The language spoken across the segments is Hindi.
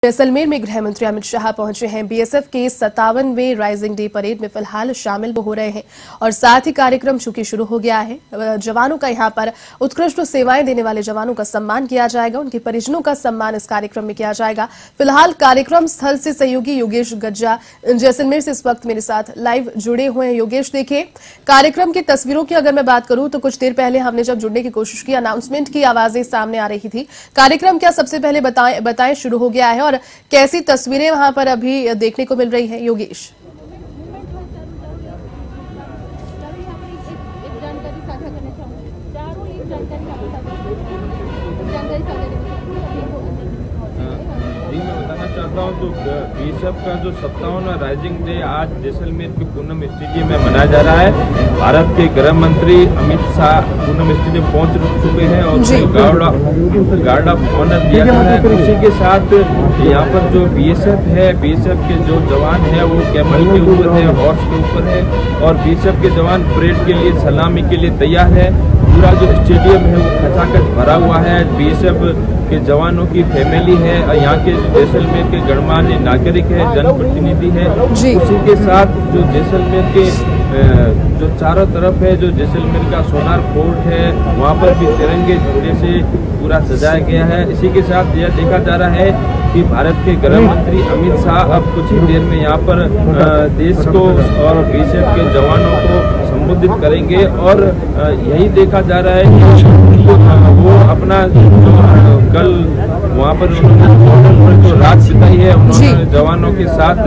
जैसलमेर में गृह मंत्री अमित शाह पहुंचे हैं। बीएसएफ के 57वें राइजिंग डे परेड में फिलहाल शामिल हो रहे हैं और साथ ही कार्यक्रम चूंकि शुरू हो गया है, जवानों का यहां पर उत्कृष्ट सेवाएं देने वाले जवानों का सम्मान किया जाएगा, उनके परिजनों का सम्मान इस कार्यक्रम में किया जाएगा। फिलहाल कार्यक्रम स्थल से सहयोगी योगेश गज्जा जैसलमेर से इस वक्त मेरे साथ लाइव जुड़े हुए हैं। योगेश, देखिए कार्यक्रम की तस्वीरों की अगर मैं बात करूं तो कुछ देर पहले हमने जब जुड़ने की कोशिश की, अनाउंसमेंट की आवाजें सामने आ रही थी। कार्यक्रम क्या सबसे पहले बताएं शुरू हो गया है और कैसी तस्वीरें वहां पर अभी देखने को मिल रही है? योगेश, चाहता हूं तो बीएसएफ का जो 57वां राइजिंग डे आज जैसलमेर के पूनम स्टेडियम में मनाया जा रहा है। भारत के गृह मंत्री अमित शाह पूनम स्टेडियम पहुंच चुके हैं और गार्ड ऑफ ऑनर दिया जा रहा है। उसी के साथ यहाँ पर जो बीएसएफ है, बीएसएफ के जो जवान है वो कैमल के ऊपर है, हॉर्स के ऊपर है और बीएसएफ के जवान परेड के लिए सलामी के लिए तैयार है। पूरा जो स्टेडियम है वो खचाखच भरा हुआ है। बीएसएफ के जवानों की फैमिली है, यहाँ के जैसलमेर के गणमान्य नागरिक है, जनप्रतिनिधि है। उसी के साथ जो जैसलमेर के जो चारों तरफ है, जो जैसलमेर का सोनार फोर्ट है, वहाँ पर भी तिरंगे झंडे से पूरा सजाया गया है। इसी के साथ यह देखा जा रहा है कि भारत के गृह मंत्री अमित शाह अब कुछ ही देर में यहाँ पर देश को और बीएसएफ के जवानों को संबोधित करेंगे और यही देखा जा रहा है कि वो अपना जो कल वहाँ पर जो रात बिताई है, उन्होंने जवानों के साथ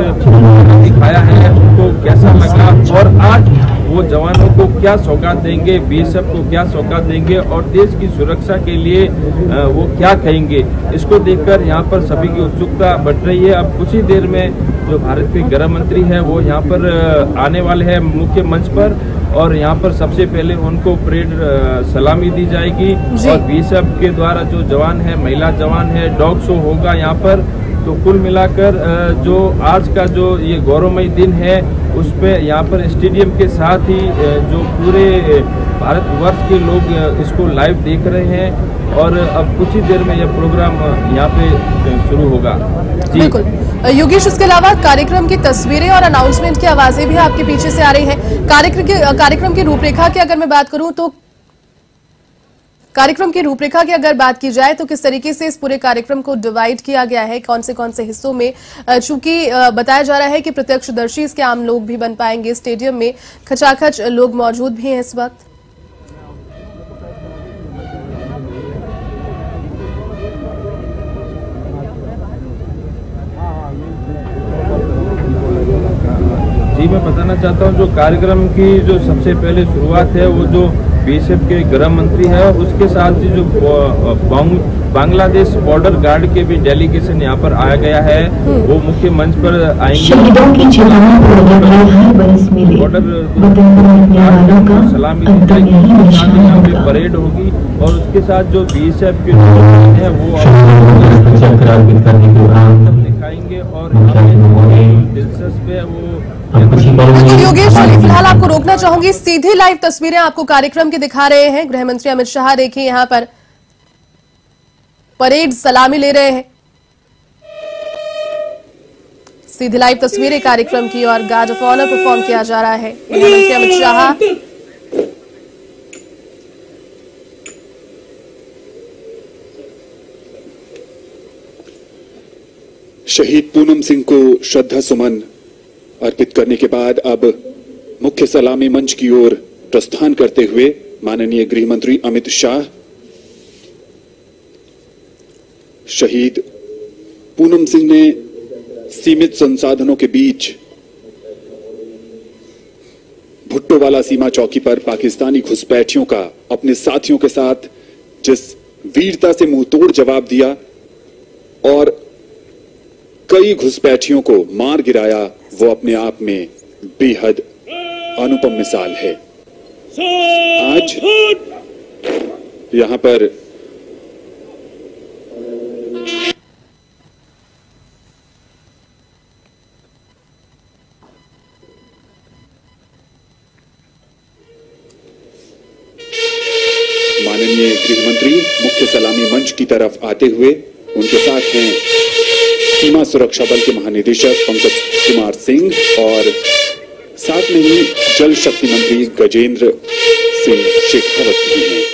दिखाया है, उनको कैसा लगा और आज वो जवानों को क्या सौगात देंगे, बीएसएफ को क्या सौगात देंगे और देश की सुरक्षा के लिए वो क्या कहेंगे, इसको देखकर यहाँ पर सभी की उत्सुकता बढ़ रही है। अब कुछ ही देर में जो भारत के गृह मंत्री हैं वो यहाँ पर आने वाले हैं मुख्य मंच पर और यहाँ पर सबसे पहले उनको परेड सलामी दी जाएगी और बीएसएफ के द्वारा जो जवान है, महिला जवान है, डॉग शो होगा यहाँ पर। तो कुल मिलाकर जो आज का जो ये गौरवमयी दिन है उस पे यहाँ पर स्टेडियम के साथ ही जो पूरे भारतवर्ष के लोग इसको लाइव देख रहे हैं और अब कुछ ही देर में यह प्रोग्राम यहाँ पे शुरू होगा। बिल्कुल योगेश, इसके अलावा कार्यक्रम की तस्वीरें और अनाउंसमेंट की आवाजें भी आपके पीछे से आ रही हैं। कार्यक्रम की रूपरेखा की अगर मैं बात करूं तो कार्यक्रम की रूपरेखा की अगर बात की जाए तो किस तरीके से इस पूरे कार्यक्रम को डिवाइड किया गया है, कौन से हिस्सों में? चूंकि बताया जा रहा है कि प्रत्यक्षदर्शी इसके आम लोग भी बन पाएंगे, स्टेडियम में खचाखच लोग मौजूद भी हैं इस वक्त। जी, मैं बताना चाहता हूं जो कार्यक्रम की जो सबसे पहले शुरुआत है वो जो बीएसएफ के गृह मंत्री है, उसके साथ ही जो बांग्लादेश बॉर्डर गार्ड के भी डेलीगेशन यहाँ पर आया गया है, वो मुख्य मंच पर आएंगे। बॉर्डर सलामी दी जाएगी, यहाँ पे परेड होगी और उसके साथ जो बीएसएफ के है वो दिखाएंगे और दिलचस्प है वो। योगेश, फिलहाल आपको रोकना चाहूंगी, सीधी लाइव तस्वीरें आपको कार्यक्रम की दिखा रहे हैं। गृह मंत्री अमित शाह देखिए यहाँ पर परेड सलामी ले रहे हैं। सीधी लाइव तस्वीरें कार्यक्रम की और गार्ड ऑफ ऑनर परफॉर्म किया जा रहा है। गृह मंत्री अमित शाह शहीद पूनम सिंह को श्रद्धा सुमन अर्पित करने के बाद अब मुख्य सलामी मंच की ओर प्रस्थान करते हुए माननीय गृह मंत्री अमित शाह शहीद पूनम सिंह ने सीमित संसाधनों के बीच भुट्टोवाला सीमा चौकी पर पाकिस्तानी घुसपैठियों का अपने साथियों के साथ जिस वीरता से मुंहतोड़ जवाब दिया और कई घुसपैठियों को मार गिराया, वो अपने आप में बेहद अनुपम मिसाल है। आज यहां पर माननीय गृह मंत्री मुख्य सलामी मंच की तरफ आते हुए उनके साथ हैं सीमा सुरक्षा बल के महानिदेशक पंकज कुमार सिंह और साथ में ही जल शक्ति मंत्री गजेंद्र सिंह शेखावत भी हैं।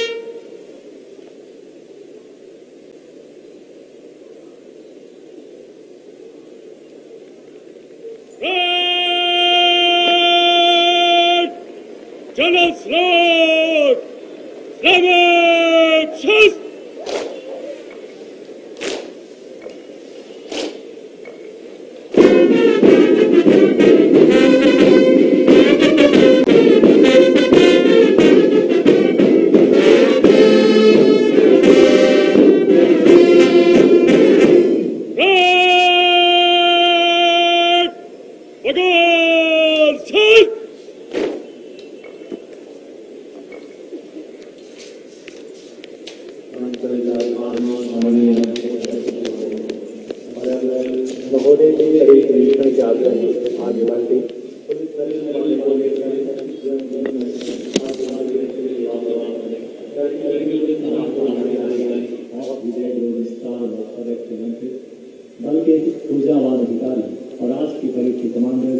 बल के ऊर्जावान अधिकारी और आज की परेड के कमांडर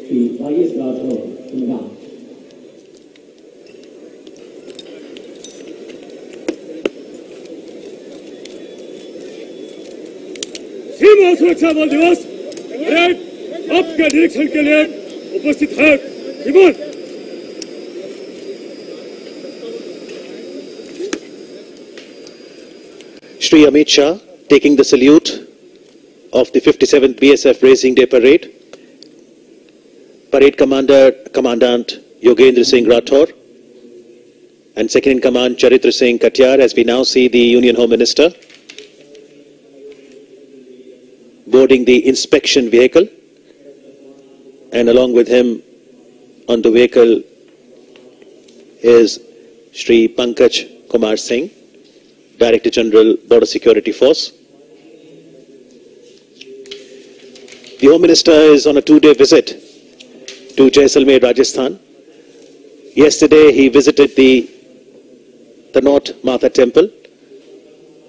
श्री वाईएस राठौर उनका सीमा सुरक्षा बल दिवस परेड आपके निरीक्षण के लिए उपस्थित है। विमान Shri Amit Shah taking the salute of the 57th BSF Racing Day Parade. Parade Commandant Yogendra Singh Rathore and Second in Command Charitra Singh Katyar, as we now see the Union Home Minister boarding the inspection vehicle, and along with him on the vehicle is Shri Pankaj Kumar Singh, Director General, Border Security Force. The Home Minister is on a two-day visit to Jaisalmer, Rajasthan. Yesterday he visited the Tanot Mata Temple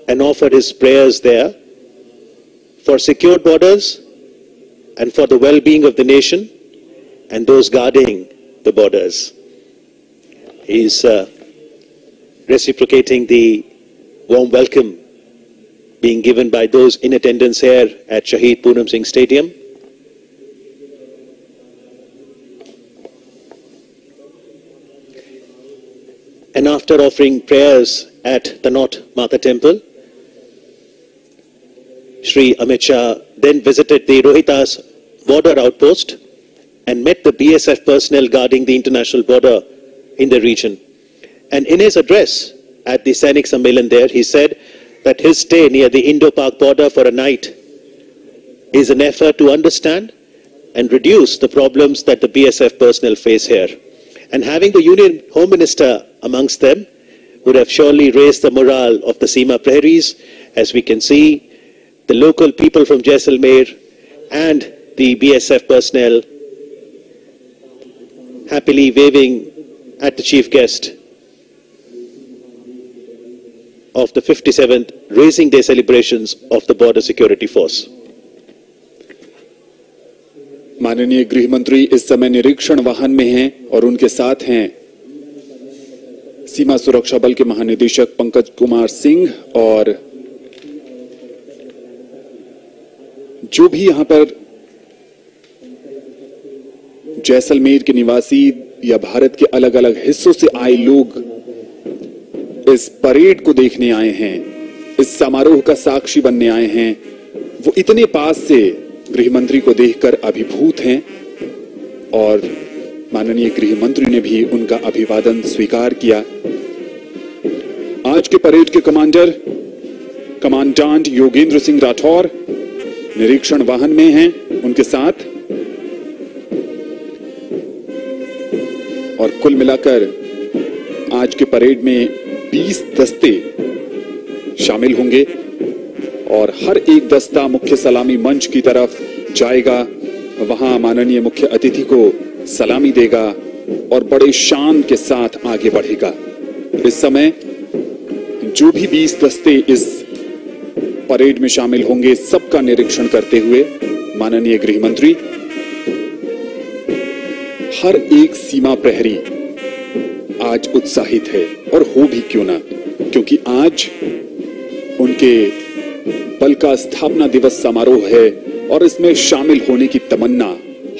and offered his prayers there for secure borders and for the well-being of the nation and those guarding the borders. He is reciprocating the warm welcome being given by those in attendance here at Shaheed Poonam Singh Stadium. And after offering prayers at Tanot Mata Temple, Shri Amit Shah then visited the Rohtas border outpost and met the BSF personnel guarding the international border in the region. And in his address at the Sainik Sammelan there, he said that his stay near the Indo-Pak border for a night is an effort to understand and reduce the problems that the BSF personnel face here. And having the Union Home Minister amongst them would have surely raised the morale of the Seema Prairies. As we can see, the local people from Jaisalmer and the BSF personnel happily waving at the chief guest of the 57th Racing Day celebrations of the Border Security Force. माननीय गृह मंत्री इस समय निरीक्षण वाहन में हैं और उनके साथ हैं सीमा सुरक्षा बल के महानिदेशक पंकज कुमार सिंह और जो भी यहां पर जैसलमेर के निवासी या भारत के अलग अलग हिस्सों से आए लोग इस परेड को देखने आए हैं, इस समारोह का साक्षी बनने आए हैं, वो इतने पास से गृह मंत्री को देखकर अभिभूत हैं और माननीय गृह मंत्री ने भी उनका अभिवादन स्वीकार किया। आज के परेड के कमांडेंट योगेंद्र सिंह राठौर निरीक्षण वाहन में हैं उनके साथ, और कुल मिलाकर आज के परेड में 20 दस्ते शामिल होंगे और हर एक दस्ता मुख्य सलामी मंच की तरफ जाएगा, वहां माननीय मुख्य अतिथि को सलामी देगा और बड़े शान के साथ आगे बढ़ेगा। इस समय जो भी 20 दस्ते इस परेड में शामिल होंगे, सबका निरीक्षण करते हुए माननीय गृह मंत्री हर एक सीमा प्रहरी आज उत्साहित है, और हो भी क्यों ना, क्योंकि आज उनके बल का स्थापना दिवस समारोह है और इसमें शामिल होने की तमन्ना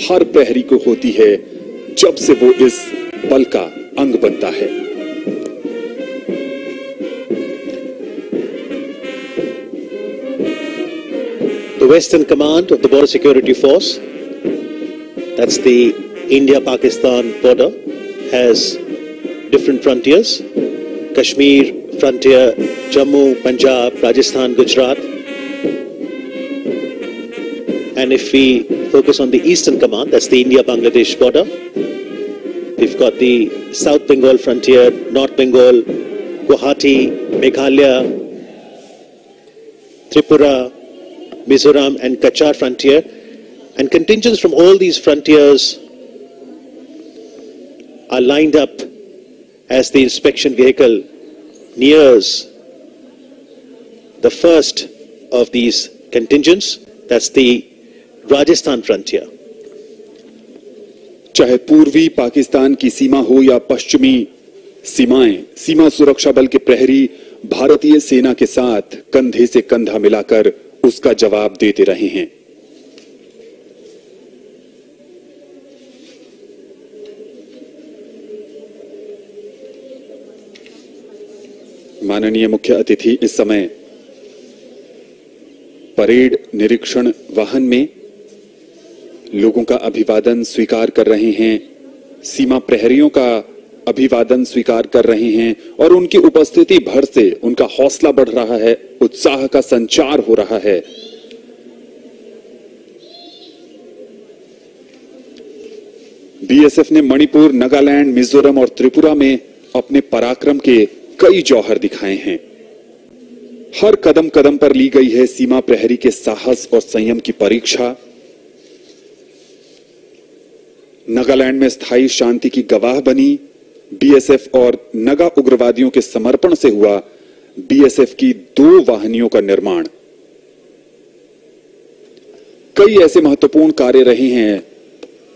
हर प्रहरी को होती है जब से वो इस बल का अंग बनता है। The Western Command of the Border Security Force, that's the India-Pakistan border, has different frontiers. Kashmir frontier, Jammu, Punjab, Rajasthan, Gujarat. And if we focus on the Eastern Command, that's the India-Bangladesh border. We've got the South Bengal frontier, North Bengal, Guwahati, Meghalaya, Tripura, Mizoram and Kachar frontier, and contingents from all these frontiers are lined up as the inspection vehicle nears the first of these contingents, that's the Rajasthan frontier. चाहे पूर्वी पाकिस्तान की सीमा हो या पश्चिमी सीमाएं, सीमा सुरक्षा बल के प्रहरी भारतीय सेना के साथ कंधे से कंधा मिलाकर उसका जवाब देते रहे हैं। माननीय मुख्य अतिथि इस समय परेड निरीक्षण वाहन में लोगों का अभिवादन स्वीकार कर रहे हैं, सीमा प्रहरियों का अभिवादन स्वीकार कर रहे हैं, और उनकी उपस्थिति भर से उनका हौसला बढ़ रहा है, उत्साह का संचार हो रहा है। बीएसएफ ने मणिपुर, नागालैंड, मिजोरम और त्रिपुरा में अपने पराक्रम के कई जौहर दिखाए हैं। हर कदम कदम पर ली गई है सीमा प्रहरी के साहस और संयम की परीक्षा। नागालैंड में स्थायी शांति की गवाह बनी बीएसएफ और नगा उग्रवादियों के समर्पण से हुआ बीएसएफ की 2 वाहिनियों का निर्माण। कई ऐसे महत्वपूर्ण कार्य रहे हैं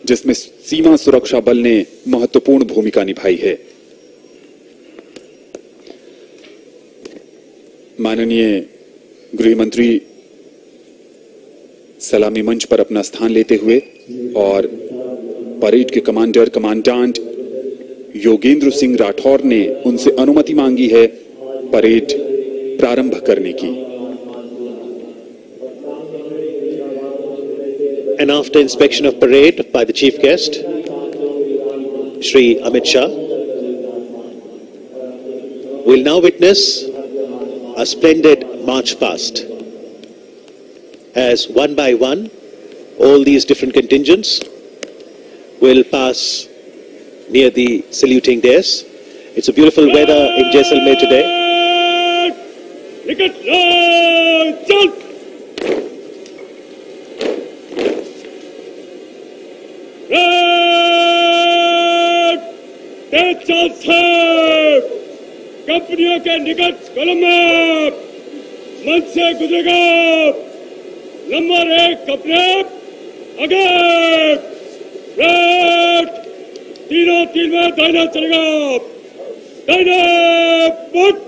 जिसमें सीमा सुरक्षा बल ने महत्वपूर्ण भूमिका निभाई है। माननीय गृह मंत्री सलामी मंच पर अपना स्थान लेते हुए और परेड के कमांडेंट योगेंद्र सिंह राठौर ने उनसे अनुमति मांगी है परेड प्रारंभ करने की। And after inspection of parade by the chief guest, Shri Amit Shah, we'll now witness a splendid march past as one by one all these different contingents will pass near the saluting dais. It's a beautiful weather in Jaisalmer today. कंपनियों के निकट कलम में मंच से गुजरेगा। नंबर 1 अपने आगे, तीनों तीन में दाहिना चलेगा, दाहिना पुट।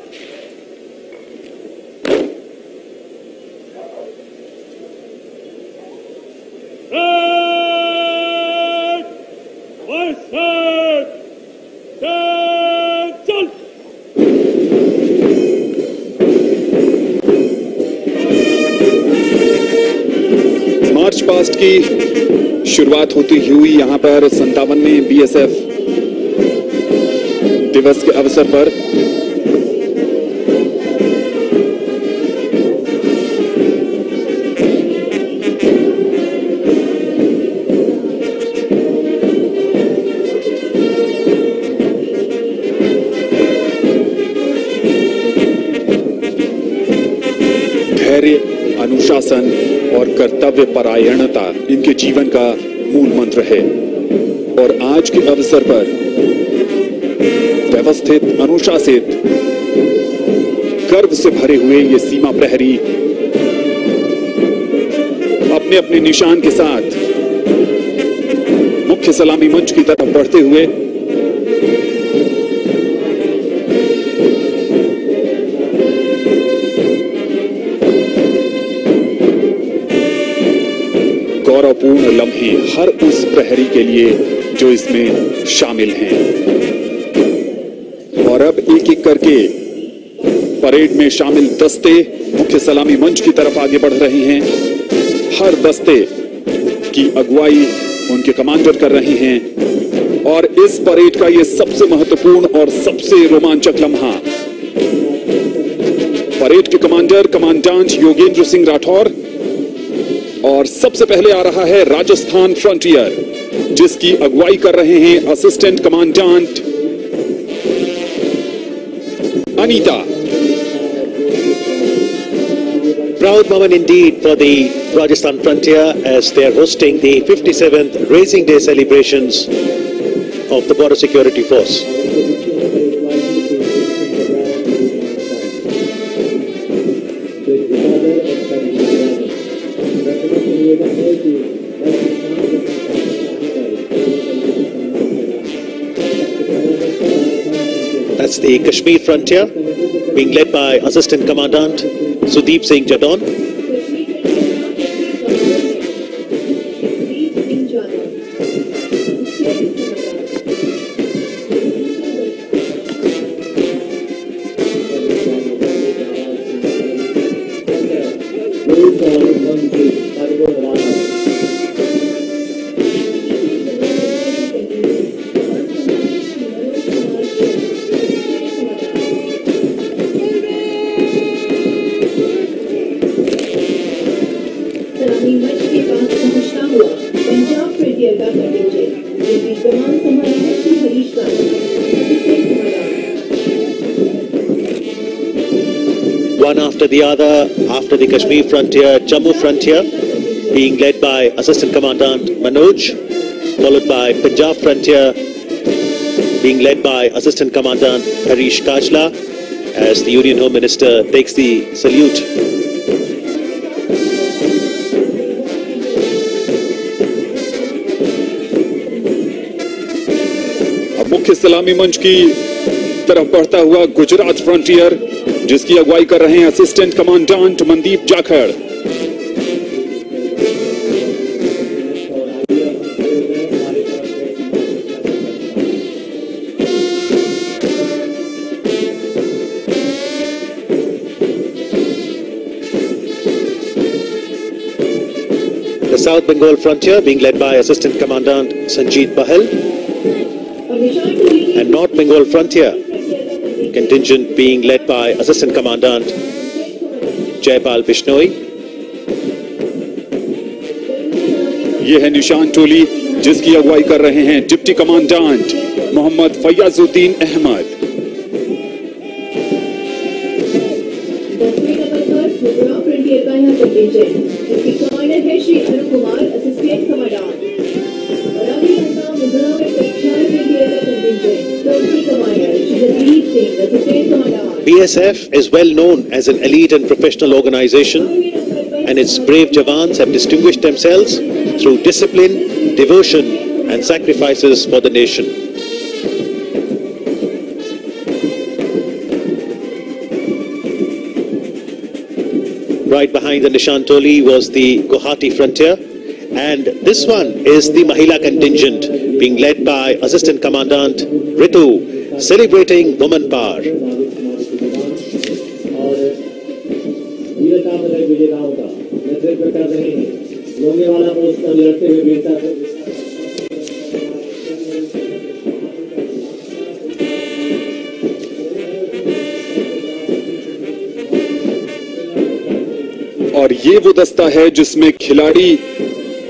मार्च पास्ट की शुरुआत होती हुई यहां पर 57वें बीएसएफ दिवस के अवसर पर धैर्य, अनुशासन और कर्तव्य परायणता इनके जीवन का मूल मंत्र है। और आज के अवसर पर व्यवस्थित, अनुशासित, गर्व से भरे हुए ये सीमा प्रहरी अपने अपने निशान के साथ मुख्य सलामी मंच की तरफ बढ़ते हुए गौरवपूर्ण लम्हे हर उस प्रहरी के लिए जो इसमें शामिल हैं। और अब एक एक करके परेड में शामिल दस्ते मुख्य सलामी मंच की तरफ आगे बढ़ रहे हैं। हर दस्ते की अगुवाई उनके कमांडर कर रहे हैं और इस परेड का यह सबसे महत्वपूर्ण और सबसे रोमांचक लम्हा परेड के कमांडर कमांडेंट योगेंद्र सिंह राठौर और सबसे पहले आ रहा है राजस्थान फ्रंटियर जिसकी अगुवाई कर रहे हैं assistant commandant Anita. Proud moment indeed for the Rajasthan Frontier as they are hosting the 57th Raising Day celebrations of the Border Security Force. That's the Kashmir Frontier, being led by Assistant Commandant Sudeep Singh Jadon. One after the other, after the Kashmir Frontier, Jammu Frontier, being led by Assistant Commandant Manoj, followed by Punjab Frontier, being led by Assistant Commandant Harish Kajla, as the Union Home Minister takes the salute. अब मुख्य सलामी मंच की तरफ बढ़ता हुआ गुजरात फ्रंटियर जिसकी अगुवाई कर रहे हैं assistant commandant Mandeep Jakhar. The South Bengal Frontier being led by Assistant Commandant Sanjeet Bahal, and North Bengal Frontier contingent being led by Assistant Commandant Jaipal Bishnoi. यह है निशान टोली जिसकी अगुवाई कर रहे हैं deputy commandant Mohammed Faiyazuddin Ahmed. BSF is well known as an elite and professional organization, and its brave jawans have distinguished themselves through discipline, devotion and sacrifices for the nation. Right behind the Nishan Toli was the Guwahati Frontier, and this one is the Mahila contingent being led by Assistant Commandant Ritu, celebrating woman power. और ये वो दस्ता है जिसमें खिलाड़ी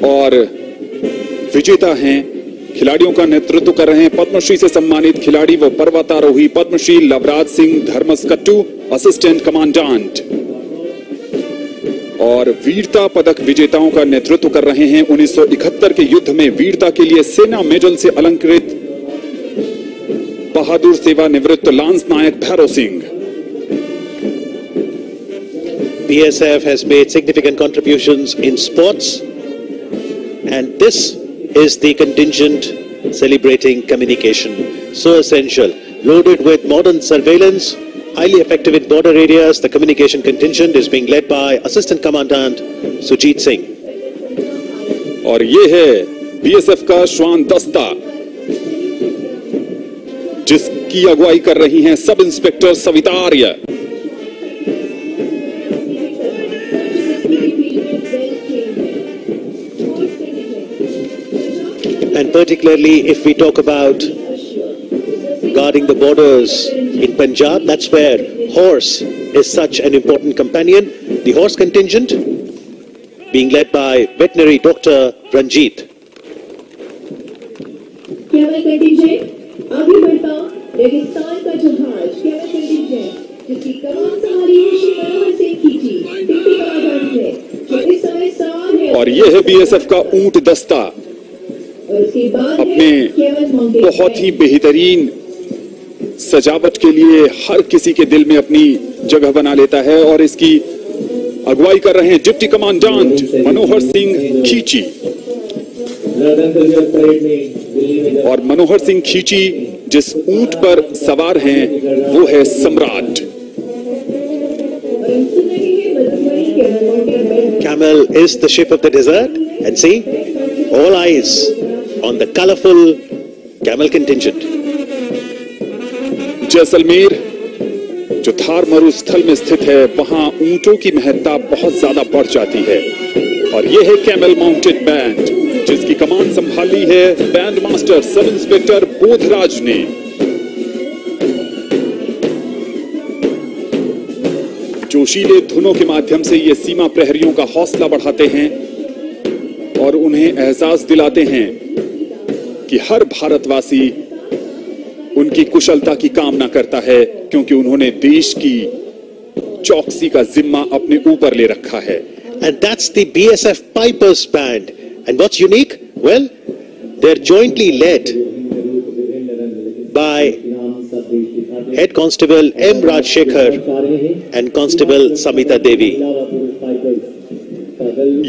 और विजेता हैं। खिलाड़ियों का नेतृत्व कर रहे हैं पद्मश्री से सम्मानित खिलाड़ी व पर्वतारोही पद्मश्री लवराज सिंह धर्मस्कट्टू, असिस्टेंट कमांडेंट, और वीरता पदक विजेताओं का नेतृत्व कर रहे हैं 1971 के युद्ध में वीरता के लिए सेना मेडल से अलंकृत बहादुर सेवानिवृत्त lance naik Bhairav Singh. BSF has made significant contributions in sports, and this is the contingent celebrating communication. So essential, loaded with modern surveillance, highly effective in border areas. The communication contingent is being led by Assistant Commandant Sujit Singh. और ये है बीएसएफ का श्वान दस्ता, जिसकी अगुवाई कर रही हैं sub inspector Savita Arya. And particularly if we talk about guarding the borders in Punjab, that's where horse is such an important companion. The horse contingent being led by veterinary Dr. Ranjit. Camel contingent आगे बढ़ता रेगिस्तान का जहाज कैमल कंटिंजेंट जिसकी कमान संभाली है श्री मनोहर सिंह खींची डिप्टी कमांडेंट है जो इस समय सवार है। और ये है बीएसएफ का ऊंट दस्ता, और उसके बाद अपने बहुत ही बेहतरीन सजावट के लिए हर किसी के दिल में अपनी जगह बना लेता है। और इसकी अगुवाई कर रहे हैं डिप्टी कमांडेंट मनोहर सिंह खींची। और मनोहर सिंह खींची जिस ऊंट पर सवार हैं वो है सम्राट। Camel is the ship of the desert, and see, all eyes on the colorful camel contingent. Jaisalmer जो थार मरुस्थल में स्थित है, वहां ऊंटों की महत्ता बहुत ज्यादा बढ़ जाती है। और यह है कैमल माउंटेड बैंड, जिसकी कमान संभाली है band master sub inspector Bodhraj ने। जोशीले धुनों के माध्यम से ये सीमा प्रहरियों का हौसला बढ़ाते हैं और उन्हें एहसास दिलाते हैं कि हर भारतवासी उनकी कुशलता की कामना करता है, क्योंकि उन्होंने देश की चौकसी का जिम्मा अपने ऊपर ले रखा है। And that's the BSF Pipers Band. And what's unique? Well, they're jointly led by Head Constable M. Rajshekhar and Constable Samita Devi.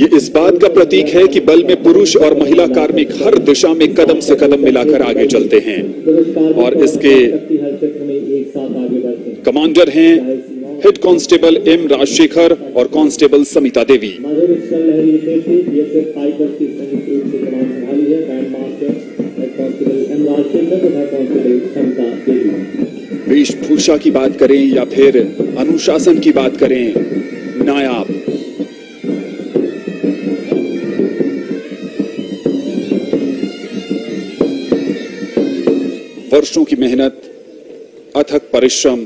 ये इस बात का प्रतीक है कि बल में पुरुष और महिला कार्मिक हर दिशा में कदम से कदम मिलाकर आगे चलते हैं। और इसके कमांडर हैं हेड कांस्टेबल एम राजशेखर और कांस्टेबल समिता देवी। वेशभूषा की बात करें या फिर अनुशासन की बात करें, नायाब। वर्षों की मेहनत, अथक परिश्रम,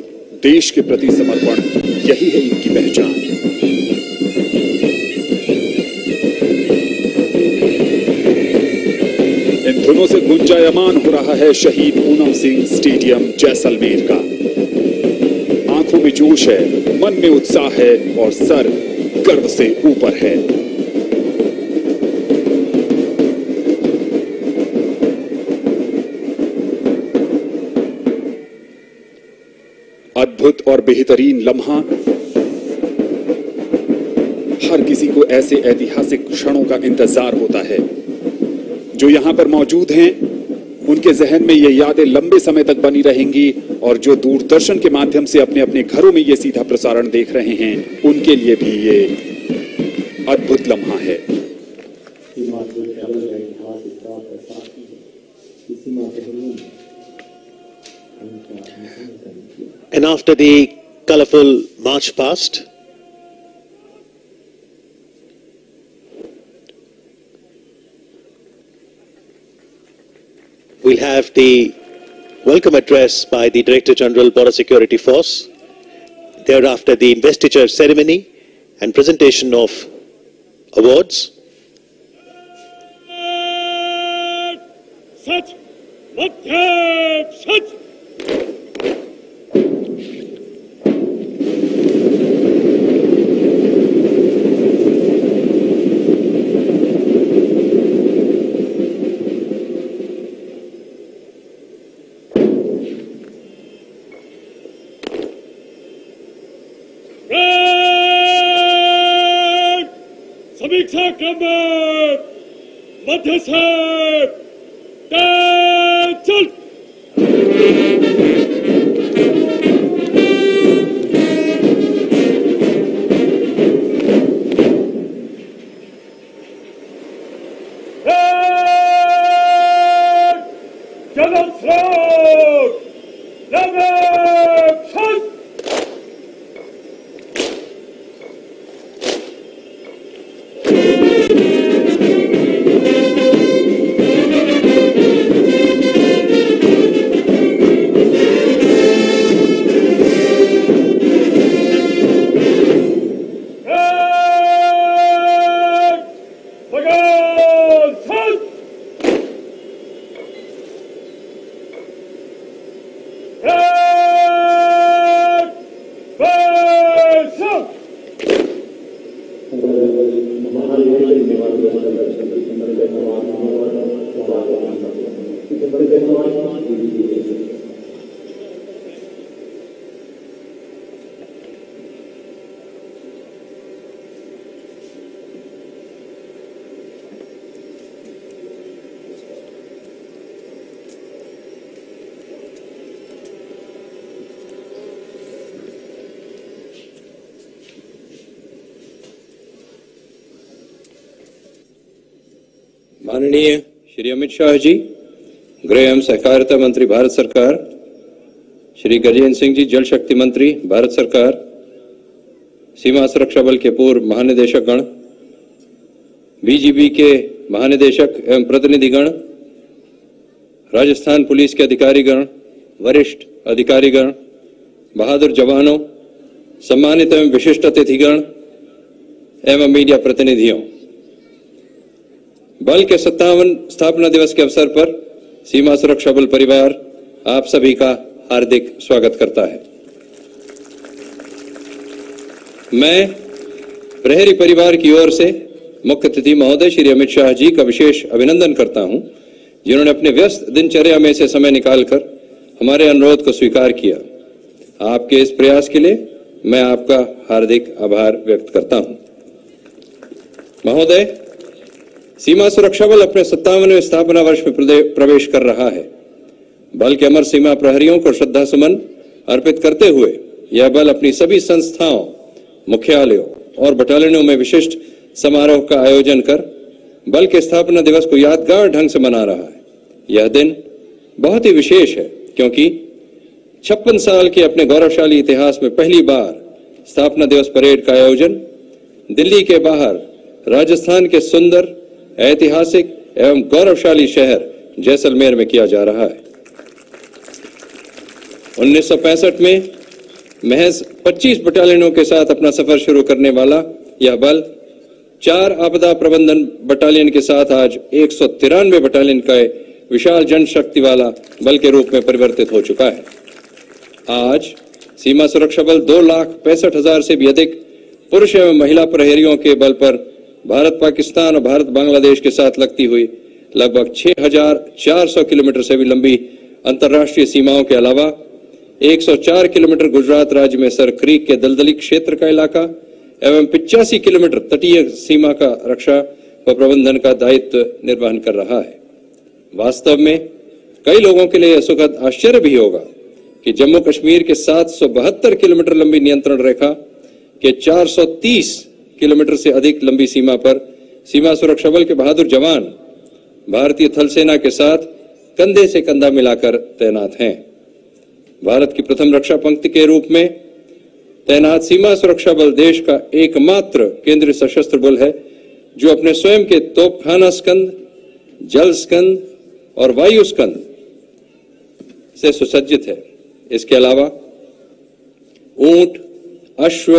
देश के प्रति समर्पण, यही है इनकी पहचान। इन धुनों से गुंजायमान हो रहा है शहीद पूनम सिंह स्टेडियम जैसलमेर का। आंखों में जोश है, मन में उत्साह है और सर गर्व से ऊपर है। अद्भुत और बेहतरीन लम्हा। हर किसी को ऐसे ऐतिहासिक क्षणों का इंतजार होता है। जो यहां पर मौजूद हैं, उनके जहन में ये यादें लंबे समय तक बनी रहेंगी, और जो दूरदर्शन के माध्यम से अपने अपने घरों में ये सीधा प्रसारण देख रहे हैं, उनके लिए भी ये अद्भुत लम्हा है। And after the colorful march past, we'll have the welcome address by the Director General Border Security Force. Thereafter, the investiture ceremony and presentation of awards. Sach, Madhyav, Sach. Number मध्य से चल। जल स्रोत माननीय श्री अमित शाह जी, गृह एवं सहकारिता मंत्री भारत सरकार, श्री गजेंद्र सिंह जी जल शक्ति मंत्री भारत सरकार, सीमा सुरक्षा बल के पूर्व महानिदेशक गण, बीजीबी के महानिदेशक एवं प्रतिनिधिगण, राजस्थान पुलिस के अधिकारीगण, वरिष्ठ अधिकारीगण, बहादुर जवानों, सम्मानित एवं विशिष्ट अतिथिगण एवं मीडिया प्रतिनिधियों, बल के 57 स्थापना दिवस के अवसर पर सीमा सुरक्षा बल परिवार आप सभी का हार्दिक स्वागत करता है। मैं प्रहरी परिवार की ओर से मुख्य अतिथि महोदय श्री अमित शाह जी का विशेष अभिनंदन करता हूं, जिन्होंने अपने व्यस्त दिनचर्या में से समय निकालकर हमारे अनुरोध को स्वीकार किया। आपके इस प्रयास के लिए मैं आपका हार्दिक आभार व्यक्त करता हूं। महोदय, सीमा सुरक्षा बल अपने 57वें स्थापना वर्ष में प्रवेश कर रहा है। बल के अमर सीमा प्रहरियों को श्रद्धा सुमन अर्पित करते हुए यह बल अपनी सभी संस्थाओं, मुख्यालयों और बटालियनों में विशिष्ट समारोह का आयोजन कर बल के स्थापना दिवस को यादगार ढंग से मना रहा है। यह दिन बहुत ही विशेष है क्योंकि 56 साल के अपने गौरवशाली इतिहास में पहली बार स्थापना दिवस परेड का आयोजन दिल्ली के बाहर राजस्थान के सुंदर, ऐतिहासिक एवं गौरवशाली शहर जैसलमेर में किया जा रहा है। 1965 में महज 25 बटालियनों के साथ अपना सफर शुरू करने वाला यह बल 4 आपदा प्रबंधन बटालियन के साथ आज 193 बटालियन का विशाल जनशक्ति वाला बल के रूप में परिवर्तित हो चुका है। आज सीमा सुरक्षा बल 2,65,000 से भी अधिक पुरुष एवं महिला प्रहरियों के बल पर भारत पाकिस्तान और भारत बांग्लादेश के साथ लगती हुई लगभग 6,400 किलोमीटर से भी लंबी अंतर्राष्ट्रीय सीमाओं के अलावा 104 किलोमीटर गुजरात राज्य में सर क्रीक के दलदली क्षेत्र का इलाका एवं 85 किलोमीटर तटीय सीमा का रक्षा व प्रबंधन का दायित्व निर्वहन कर रहा है। वास्तव में कई लोगों के लिए यह सुखद आश्चर्य भी होगा कि जम्मू कश्मीर के 772 किलोमीटर लंबी नियंत्रण रेखा के 430 किलोमीटर से अधिक लंबी सीमा पर सीमा सुरक्षा बल के बहादुर जवान भारतीय थल सेना के साथ कंधे से कंधा मिलाकर तैनात हैं। भारत की प्रथम रक्षा पंक्ति के रूप में तैनात सीमा सुरक्षा बल देश का एकमात्र केंद्रीय सशस्त्र बल है जो अपने स्वयं के तोपखाना स्कंद, जल स्कंद और वायु स्कंद से सुसज्जित है। इसके अलावा ऊंट, अश्व,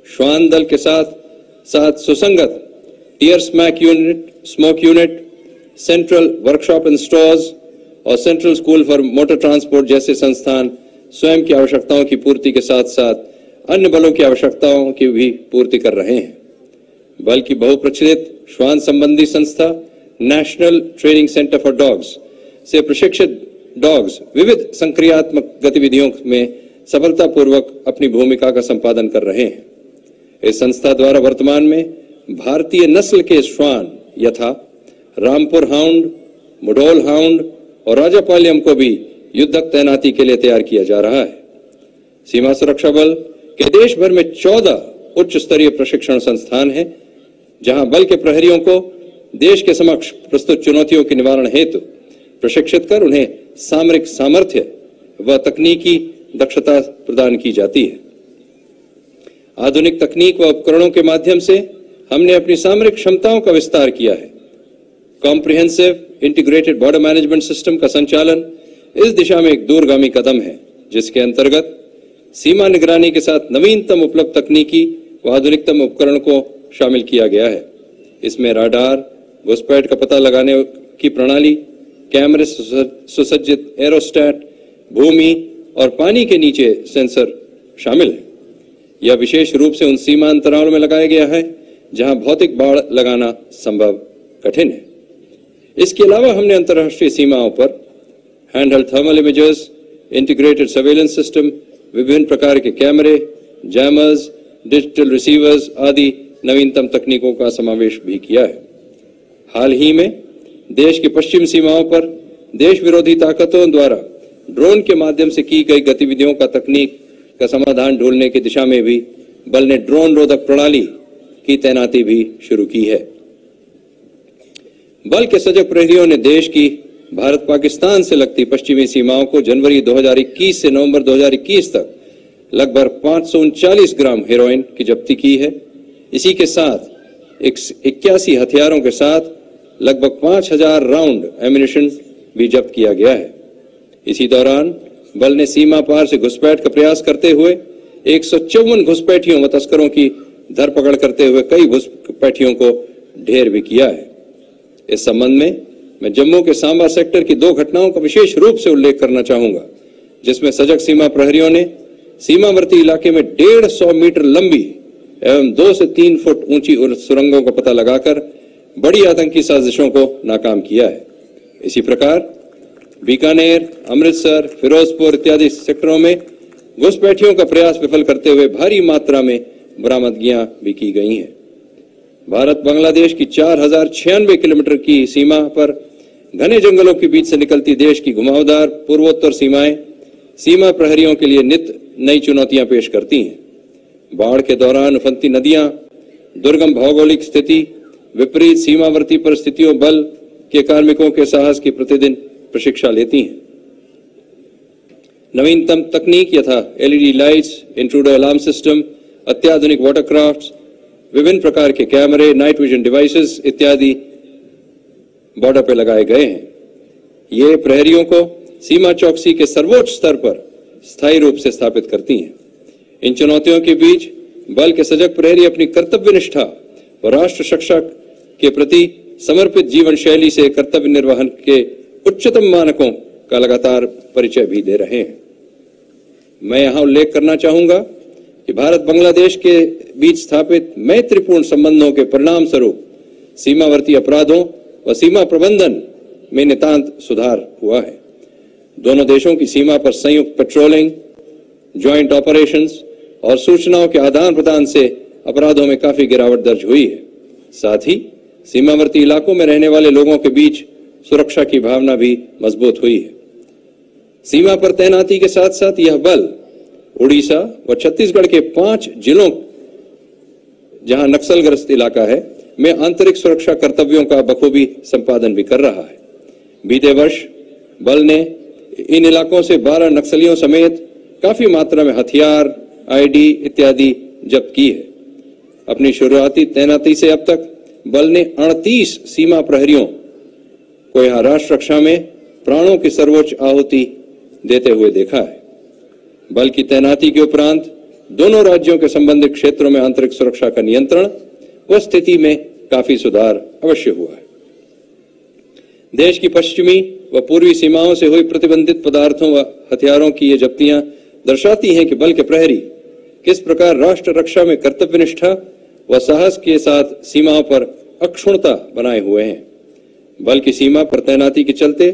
श्वान दल के साथ सुसंगत tear smoke unit, central workshop and stores और central school for motor transport जैसे संस्थान स्वयं की आवश्यकताओं की पूर्ति के साथ साथ अन्य बलों की आवश्यकताओं की भी पूर्ति कर रहे हैं। बल की बहुप्रचलित श्वान संबंधी संस्था national training centre for dogs से प्रशिक्षित डॉग्स विविध संक्रियात्मक गतिविधियों में सफलतापूर्वक अपनी भूमिका का संपादन कर रहे हैं। इस संस्था द्वारा वर्तमान में भारतीय नस्ल के श्वान यथा रामपुर हाउंड, मुढोल हाउंड और राजापालयम को भी युद्धक तैनाती के लिए तैयार किया जा रहा है। सीमा सुरक्षा बल के देश भर में 14 उच्च स्तरीय प्रशिक्षण संस्थान हैं, जहां बल के प्रहरियों को देश के समक्ष प्रस्तुत चुनौतियों के निवारण हेतु प्रशिक्षित कर उन्हें सामरिक सामर्थ्य व तकनीकी दक्षता प्रदान की जाती है। आधुनिक तकनीक व उपकरणों के माध्यम से हमने अपनी सामरिक क्षमताओं का विस्तार किया है। Comprehensive integrated border management system का संचालन इस दिशा में एक दूरगामी कदम है, जिसके अंतर्गत सीमा निगरानी के साथ नवीनतम उपलब्ध तकनीकी व आधुनिकतम उपकरण को शामिल किया गया है। इसमें राडार, घुसपैठ का पता लगाने की प्रणाली, कैमरे सुसज्जित एरोस्टैट, भूमि और पानी के नीचे सेंसर शामिल है। यह विशेष रूप से उन सीमा अंतरालों में लगाया गया है जहां भौतिक बाड़ लगाना संभव कठिन है। इसके अलावा हमने अंतर्राष्ट्रीय सीमाओं पर handheld thermal इमेजर्स, integrated surveillance system, विभिन्न प्रकार के कैमरे, जैमर्स, डिजिटल रिसीवर्स आदि नवीनतम तकनीकों का समावेश भी किया है। हाल ही में देश की पश्चिम सीमाओं पर देश विरोधी ताकतों द्वारा ड्रोन के माध्यम से की गई गतिविधियों का तकनीक का समाधान ढूंढने की दिशा में भी बल ने ड्रोन रोधक प्रणाली की तैनाती भी शुरू की है। बल के सजग प्रहरियों ने देश की भारत पाकिस्तान से लगती पश्चिमी सीमाओं को जनवरी 2021 से नवंबर 2021 तक लगभग 539 ग्राम हेरोइन की जब्ती की है। इसी के साथ 81 हथियारों के साथ लगभग 5000 राउंड एम्यूनिशन भी जब्त किया गया है। इसी दौरान बल ने सीमा पार से घुसपैठ का प्रयास करते हुए 154 घुसपैठियों व तस्करों की धरपकड़ करते हुए कई घुसपैठियों को ढेर भी किया है। इस संबंध में मैं जम्मू के सांबा सेक्टर की 2 घटनाओं का विशेष रूप से उल्लेख करना चाहूंगा, जिसमें सजग सीमा प्रहरियों ने सीमावर्ती इलाके में 150 मीटर लंबी एवं 2 से 3 फुट ऊंची सुरंगों का पता लगाकर बड़ी आतंकी साजिशों को नाकाम किया है। इसी प्रकार बीकानेर, अमृतसर, फिरोजपुर इत्यादि सेक्टरों में घुसपैठियों का प्रयास विफल करते हुए भारी मात्रा में बरामदगियां भी की गई हैं। भारत बांग्लादेश की 4096 किलोमीटर की सीमा पर घने जंगलों के बीच से निकलती देश की घुमावदार पूर्वोत्तर सीमाएं सीमा प्रहरियों के लिए नित्य नई चुनौतियां पेश करती हैं। बाढ़ के दौरान उफनती नदियां, दुर्गम भौगोलिक स्थिति, विपरीत सीमावर्ती परिस्थितियों बल के कार्मिकों के साहस की प्रतिदिन प्रशिक्षा लेती हैं। नवीनतम तकनीक यथा LED lights, intruder alarm system, अत्याधुनिक वाटरक्राफ्ट्स, विभिन्न प्रकार के कैमरे, नाइट विजन डिवाइसेस इत्यादि बॉर्डर पर लगाए गए हैं। ये प्रहरियों को सीमा चौकसी के सर्वोच्च स्तर पर स्थायी रूप से स्थापित करती हैं। इन चुनौतियों के बीच बल के सजग प्रहरी अपनी कर्तव्य निष्ठा और राष्ट्र रक्षा के प्रति समर्पित जीवन शैली से कर्तव्य निर्वहन के उच्चतम मानकों का लगातार परिचय भी दे रहे हैं। मैं यहां उल्लेख करना चाहूंगा कि भारत बांग्लादेश के बीच स्थापित मैत्रीपूर्ण संबंधों के परिणाम स्वरूप सीमावर्ती अपराधों व सीमा प्रबंधन में नितांत सुधार हुआ है। दोनों देशों की सीमा पर संयुक्त पेट्रोलिंग, ज्वाइंट ऑपरेशंस और सूचनाओं के आदान प्रदान से अपराधों में काफी गिरावट दर्ज हुई है। साथ ही सीमावर्ती इलाकों में रहने वाले लोगों के बीच सुरक्षा की भावना भी मजबूत हुई है। सीमा पर तैनाती के साथ साथ यह बल उड़ीसा व छत्तीसगढ़ के 5 जिलों, जहां नक्सलग्रस्त इलाका है, में आंतरिक सुरक्षा कर्तव्यों का बखूबी संपादन भी कर रहा है। बीते वर्ष बल ने इन इलाकों से 12 नक्सलियों समेत काफी मात्रा में हथियार, आईडी इत्यादि जब्त की है। अपनी शुरुआती तैनाती से अब तक बल ने 38 सीमा प्रहरियों को यहां राष्ट्र रक्षा में प्राणों की सर्वोच्च आहुति देते हुए देखा है। बल की तैनाती के उपरांत दोनों राज्यों के संबंधित क्षेत्रों में आंतरिक सुरक्षा का नियंत्रण व स्थिति में काफी सुधार अवश्य हुआ है। देश की पश्चिमी व पूर्वी सीमाओं से हुई प्रतिबंधित पदार्थों व हथियारों की ये जब्तियां दर्शाती हैं कि बल के प्रहरी किस प्रकार राष्ट्र रक्षा में कर्तव्यनिष्ठा व साहस के साथ सीमाओं पर अक्षुण्णता बनाए हुए हैं। बल की सीमा पर तैनाती के चलते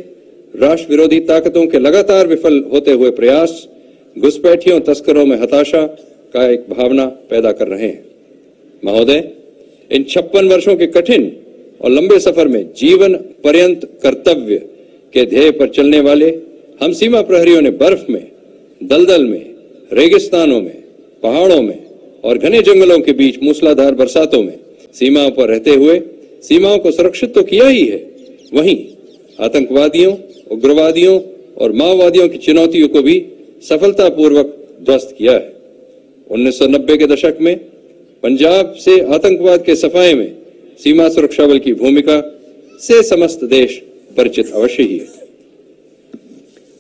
राष्ट्र विरोधी ताकतों के लगातार विफल होते हुए प्रयास घुसपैठियों तस्करों में हताशा का एक भावना पैदा कर रहे हैं। महोदय, इन 56 वर्षों के कठिन और लंबे सफर में जीवन पर्यंत कर्तव्य के ध्येय पर चलने वाले हम सीमा प्रहरियों ने बर्फ में, दलदल में, रेगिस्तानों में, पहाड़ों में और घने जंगलों के बीच मूसलाधार बरसातों में सीमाओं पर रहते हुए सीमाओं को सुरक्षित तो किया ही है, वहीं आतंकवादियों, उग्रवादियों और माओवादियों की चुनौतियों को भी सफलतापूर्वक ध्वस्त किया है। 1990 के दशक में पंजाब से आतंकवाद के सफाए में सीमा सुरक्षा बल की भूमिका से समस्त देश परिचित अवश्य ही है।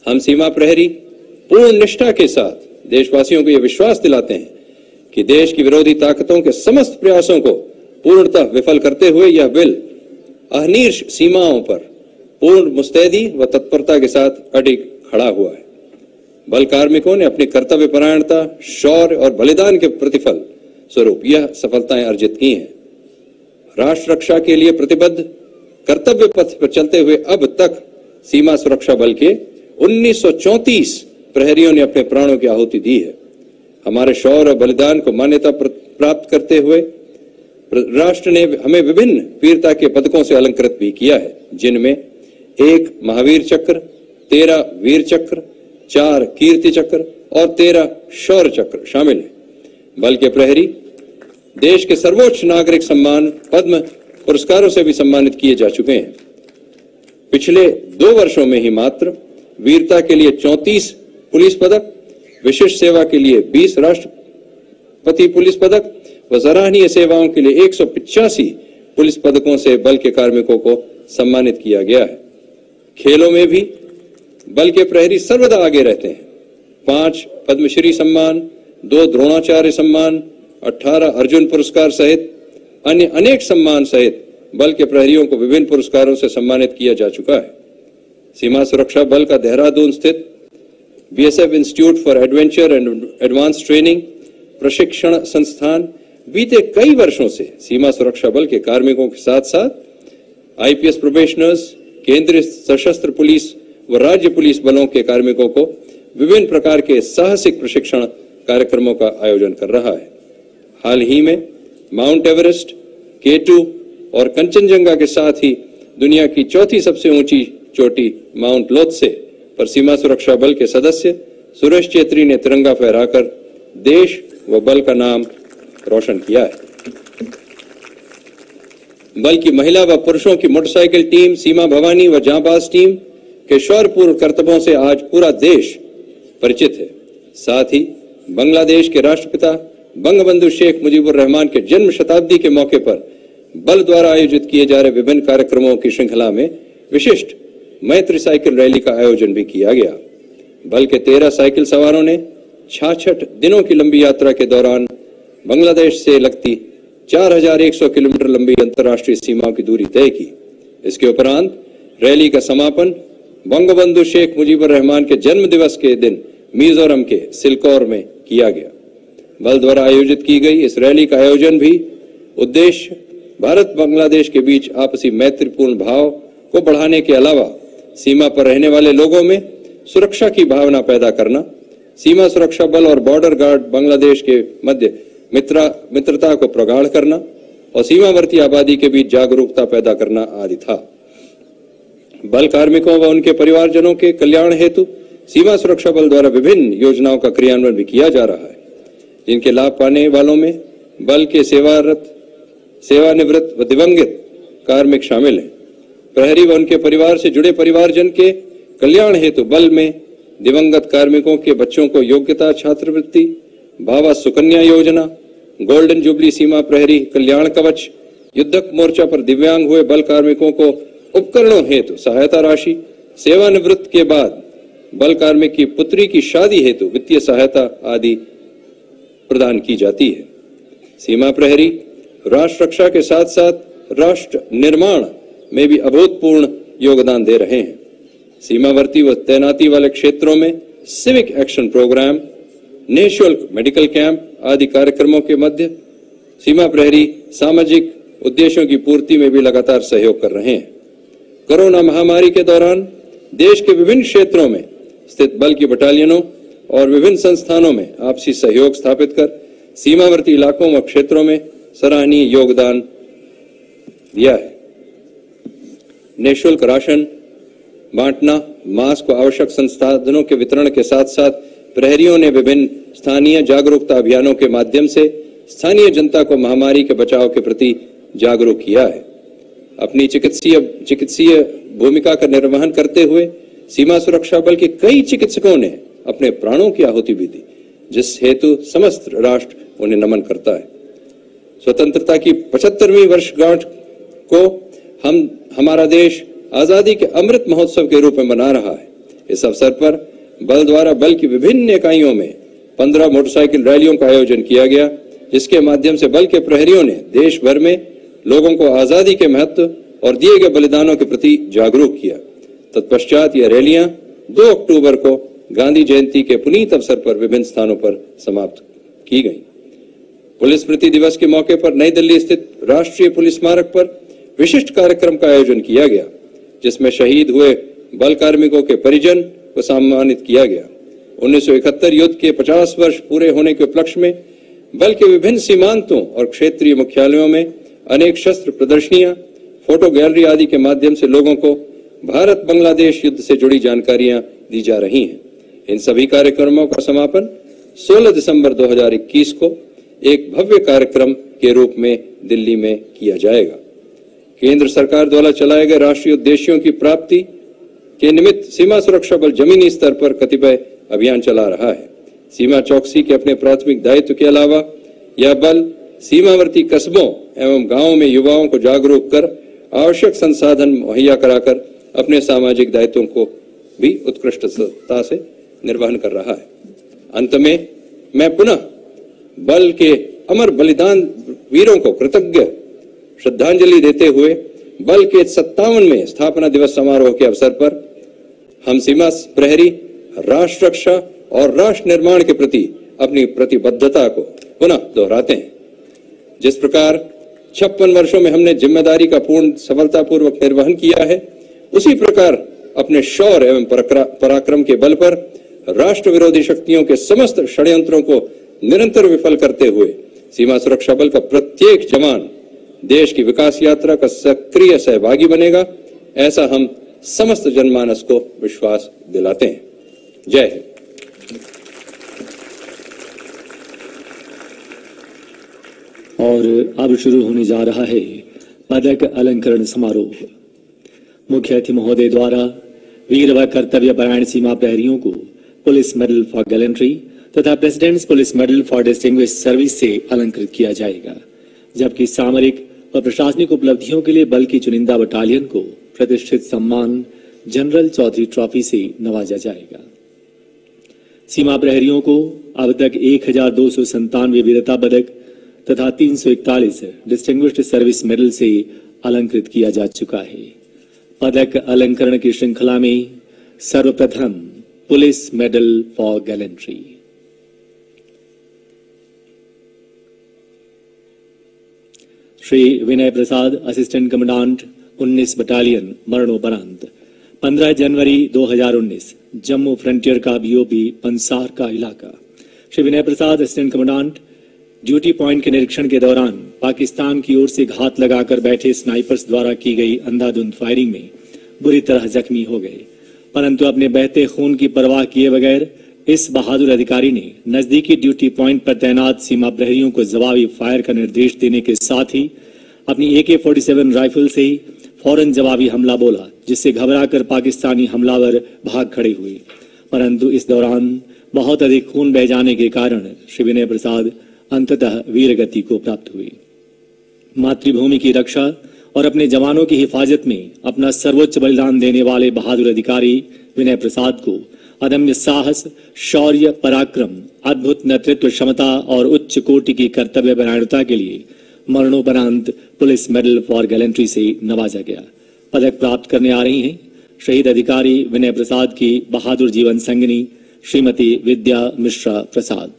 हम सीमा प्रहरी पूर्ण निष्ठा के साथ देशवासियों को यह विश्वास दिलाते हैं कि देश की विरोधी ताकतों के समस्त प्रयासों को पूर्णतः विफल करते हुए यह बल अहर्निश सीमाओं पर पूर्ण मुस्तैदी व तत्परता के साथ अडिग खड़ा हुआ है। बल कार्मिकों ने अपनी कर्तव्य परायणता, शौर्य और बलिदान के प्रतिफल स्वरूप यह सफलताएं अर्जित की हैं। राष्ट्र रक्षा के लिए प्रतिबद्ध कर्तव्य पथ पर चलते हुए अब तक सीमा सुरक्षा बल के 1934 प्रहरियों ने अपने प्राणों की आहुति दी है। हमारे शौर्य और बलिदान को मान्यता प्राप्त करते हुए राष्ट्र ने हमें विभिन्न वीरता के पदकों से अलंकृत भी किया है, जिनमें 1 महावीर चक्र, 13 वीर चक्र, 4 कीर्ति चक्र और 13 शौर्य चक्र शामिल हैं। बल के प्रहरी देश के सर्वोच्च नागरिक सम्मान पद्म पुरस्कारों से भी सम्मानित किए जा चुके हैं। पिछले 2 वर्षों में ही मात्र वीरता के लिए 34 पुलिस पदक, विशिष्ट सेवा के लिए 20 राष्ट्रपति पुलिस पदक व सराहनीय सेवाओं के लिए 185 पुलिस पदकों से बल के कार्मिकों को सम्मानित किया गया है। खेलों में भी बल के प्रहरी सर्वदा आगे रहते हैं। 5 पद्मश्री सम्मान, 2 द्रोणाचार्य सम्मान, 18 अर्जुन पुरस्कार सहित अन्य अनेक सम्मान सहित बल के प्रहरियों को विभिन्न पुरस्कारों से सम्मानित किया जा चुका है। सीमा सुरक्षा बल का देहरादून स्थित BSF institute for adventure and advance training प्रशिक्षण संस्थान बीते कई वर्षों से सीमा सुरक्षा बल के कार्मिकों के साथ साथ आईपीएस प्रोबेशनर्स, केंद्रीय सशस्त्र पुलिस व राज्य पुलिस बलों के कार्मिकों को विभिन्न प्रकार के साहसिक प्रशिक्षण कार्यक्रमों का आयोजन कर रहा है। हाल ही में माउंट एवरेस्ट, K2 और कंचनजंगा के साथ ही दुनिया की 4थी सबसे ऊंची चोटी माउंट लोत्से पर सीमा सुरक्षा बल के सदस्य सुरेश चेत्री ने तिरंगा फहराकर देश व बल का नाम रोशन किया है। बल की महिला व पुरुषों की मोटरसाइकिल टीम सीमा भवानी व जांबाज टीम के शौर्यपूर्ण कर्तव्यों से आज पूरा देश परिचित है। साथ ही बांग्लादेश के राष्ट्रपिता बंगबंधु शेख मुजीबुर रहमान के जन्म शताब्दी के मौके पर बल द्वारा आयोजित किए जा रहे विभिन्न कार्यक्रमों की श्रृंखला में विशिष्ट मैत्री साइकिल रैली का आयोजन भी किया गया। बल के 13 साइकिल सवारों ने 66 दिनों की लंबी यात्रा के दौरान बांग्लादेश से लगती 4100 किलोमीटर लंबी अंतर्राष्ट्रीय सीमाओं की दूरी तय की। इसके उपरांत रैली का समापन बंगबंधु शेख मुजीबुर रहमान के जन्म दिवस के दिन मिजोरम के सिलचर में किया गया। बल द्वारा आयोजित की गई इस रैली का आयोजन भी उद्देश्य भारत बांग्लादेश के बीच आपसी मैत्रीपूर्ण भाव को बढ़ाने के अलावा सीमा पर रहने वाले लोगों में सुरक्षा की भावना पैदा करना, सीमा सुरक्षा बल और बॉर्डर गार्ड बांग्लादेश के मध्य मित्रता को प्रगाढ़ करना और सीमावर्ती आबादी के बीच जागरूकता पैदा करना आदि था। बल कार्मिकों व उनके परिवारजनों के कल्याण हेतु सीमा सुरक्षा बल द्वारा विभिन्न योजनाओं का क्रियान्वयन भी किया जा रहा है, जिनके लाभ पाने वालों में बल के सेवारत, सेवानिवृत्त व दिवंगत कार्मिक शामिल हैं। प्रहरी व उनके परिवार से जुड़े परिवारजन के कल्याण हेतु बल में दिवंगत कार्मिकों के बच्चों को योग्यता छात्रवृत्ति, भावा सुकन्या योजना, गोल्डन जुबली सीमा प्रहरी कल्याण कवच, युद्धक मोर्चा पर दिव्यांग हुए बल कार्मिकों को उपकरणों हेतु सहायता राशि, सेवानिवृत्त के बाद बल कार्मिक की पुत्री की शादी हेतु वित्तीय सहायता आदि प्रदान की जाती है। सीमा प्रहरी राष्ट्र रक्षा के साथ साथ राष्ट्र निर्माण में भी अभूतपूर्व योगदान दे रहे हैं। सीमावर्ती व तैनाती वाले क्षेत्रों में सिविक एक्शन प्रोग्राम, निःशुल्क मेडिकल कैंप आदि कार्यक्रमों के मध्य सीमा प्रहरी सामाजिक उद्देश्यों की पूर्ति में भी लगातार सहयोग कर रहे हैं। कोरोना महामारी के दौरान देश के विभिन्न क्षेत्रों में स्थित बल की बटालियनों और विभिन्न संस्थानों में आपसी सहयोग स्थापित कर सीमावर्ती इलाकों व क्षेत्रों में सराहनीय योगदान दिया है। निःशुल्क राशन बांटना, मास्क व आवश्यक संसाधनों के वितरण के साथ साथ प्रहरियों ने विभिन्न स्थानीय जागरूकता अभियानों के माध्यम से स्थानीय जनता को महामारी के बचाव के प्रति जागरूक किया है। अपनी चिकित्सीय भूमिका का निर्वहन करते हुए सीमा सुरक्षा बल के कई चिकित्सकों ने अपने प्राणों की आहुति भी दी, जिस हेतु समस्त राष्ट्र उन्हें नमन करता है। स्वतंत्रता की 75वीं वर्षगांठ को हमारा देश आजादी के अमृत महोत्सव के रूप में मना रहा है। इस अवसर पर बल द्वारा बल की विभिन्न इकाइयों में 15 मोटरसाइकिल रैलियों का आयोजन किया गया, जिसके माध्यम से बल के प्रहरियों ने देश भर में लोगों को आजादी के महत्व और दिए गए बलिदानों के प्रति जागरूक किया। तत्पश्चात यह रैलियां 2 अक्टूबर को गांधी जयंती के पुनीत अवसर पर विभिन्न स्थानों पर समाप्त की गई। पुलिस स्मृति दिवस के मौके पर नई दिल्ली स्थित राष्ट्रीय पुलिस स्मारक पर विशिष्ट कार्यक्रम का आयोजन किया गया, जिसमें शहीद हुए बल कार्मिकों के परिजन को सम्मानित किया गया। 1971 युद्ध के 50 वर्ष पूरे होने के उपलक्ष्य में बल के विभिन्न सीमांतों और क्षेत्रीय मुख्यालयों में अनेक शस्त्र प्रदर्शनियां, फोटो गैलरी आदि के माध्यम से लोगों को भारत बांग्लादेश युद्ध से जुड़ी जानकारियां दी जा रही हैं। इन सभी कार्यक्रमों का समापन 16 दिसंबर 2021 को एक भव्य कार्यक्रम के रूप में दिल्ली में किया जाएगा। केंद्र सरकार द्वारा चलाए गए राष्ट्रीय उद्देश्यों की प्राप्ति के निमित्त सीमा सुरक्षा बल जमीनी स्तर पर कतिपय अभियान चला रहा है। सीमा चौकसी के अपने प्राथमिक दायित्व के अलावा यह बल सीमावर्ती कस्बों एवं गांवों में युवाओं को जागरूक कर आवश्यक संसाधन मुहैया कराकर अपने सामाजिक दायित्वों को भी उत्कृष्टता से निर्वहन कर रहा है। अंत में मैं पुनः बल के अमर बलिदान वीरों को कृतज्ञ श्रद्धांजलि देते हुए बल के 57वें स्थापना दिवस समारोह के अवसर पर हम सीमा प्रहरी राष्ट्र रक्षा और राष्ट्र निर्माण के प्रति अपनी प्रतिबद्धता को पुनः दोहराते हैं। जिस प्रकार 56 वर्षों में हमने जिम्मेदारी का पूर्ण सफलतापूर्वक निर्वहन किया है, उसी प्रकार अपने शौर्य एवं पराक्रम के बल पर राष्ट्र विरोधी शक्तियों के समस्त षड्यंत्रों को निरंतर विफल करते हुए सीमा सुरक्षा बल का प्रत्येक जवान देश की विकास यात्रा का सक्रिय सहभागी बनेगा, ऐसा हम समस्त जनमानस को विश्वास दिलाते हैं। जय हिंद। और अब शुरू होने जा रहा है पदक अलंकरण समारोह। मुख्य अतिथि महोदय द्वारा वीर व कर्तव्य परायण सीमा प्रहरियों को पुलिस मेडल फॉर गैलेंट्री तथा presidents police medal for distinguished service से अलंकृत किया जाएगा, जबकि सामरिक और प्रशासनिक उपलब्धियों के लिए बल की चुनिंदा बटालियन को प्रतिष्ठित सम्मान जनरल चौधरी ट्रॉफी से नवाजा जाएगा। सीमा प्रहरियों को अब तक 1297 वीरता पदक तथा 341 डिस्टिंग्विश्ड सर्विस मेडल से अलंकृत किया जा चुका है। पदक अलंकरण की श्रृंखला में सर्वप्रथम police medal for gallantry. Shri Vinay Prasad, assistant commandant 19 battalion मरणोपरांत 15 जनवरी 2019 जम्मू फ्रंटियर का बीओपी पंसार का इलाका। श्री विनय प्रसाद, असिस्टेंट कमांडेंट, ड्यूटी पॉइंट के निरीक्षण के दौरान पाकिस्तान की ओर से घात लगाकर बैठे स्नाइपर्स द्वारा की गई अंधाधुंध फायरिंग में बुरी तरह जख्मी हो गए, परंतु अपने बहते खून की परवाह किए बगैर इस बहादुर अधिकारी ने नजदीकी ड्यूटी पॉइंट पर तैनात सीमा प्रहरियों को जवाबी फायर का निर्देश देने के साथ ही अपनी AK-47 राइफल से ही फौरन जवाबी हमला बोला, जिससे घबराकर पाकिस्तानी हमलावर भाग खड़े हुए, परंतु इस दौरान बहुत अधिक खून बह जाने के कारण श्री विनय प्रसाद अंततः वीरगति को प्राप्त हुए। मातृभूमि की रक्षा और अपने जवानों की हिफाजत में अपना सर्वोच्च बलिदान देने वाले बहादुर अधिकारी विनय प्रसाद को अदम्य साहस, शौर्य, पराक्रम, अद्भुत नेतृत्व क्षमता और उच्च कोटि की कर्तव्य परायणता के लिए मरणोपरांत पुलिस मेडल फॉर गैलेंट्री से नवाजा गया। पदक प्राप्त करने आ रही हैं शहीद अधिकारी विनय प्रसाद की बहादुर जीवन संगिनी श्रीमती विद्या मिश्रा प्रसाद।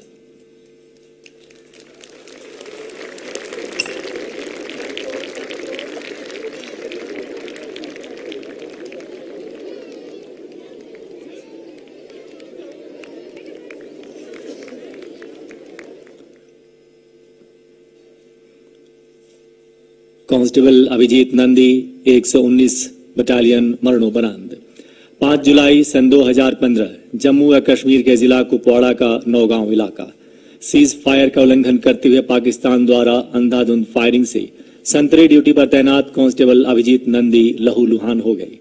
कांस्टेबल अभिजीत नंदी 119 बटालियन मरणोपरांत। 5 जुलाई सन 2015 जम्मू व कश्मीर के जिला कुपवाड़ा का नौगांव इलाका सीज फायर का उल्लंघन करते हुए पाकिस्तान द्वारा अंधाधुंध फायरिंग से संतरी ड्यूटी पर तैनात कांस्टेबल अभिजीत नंदी लहूलुहान हो गए,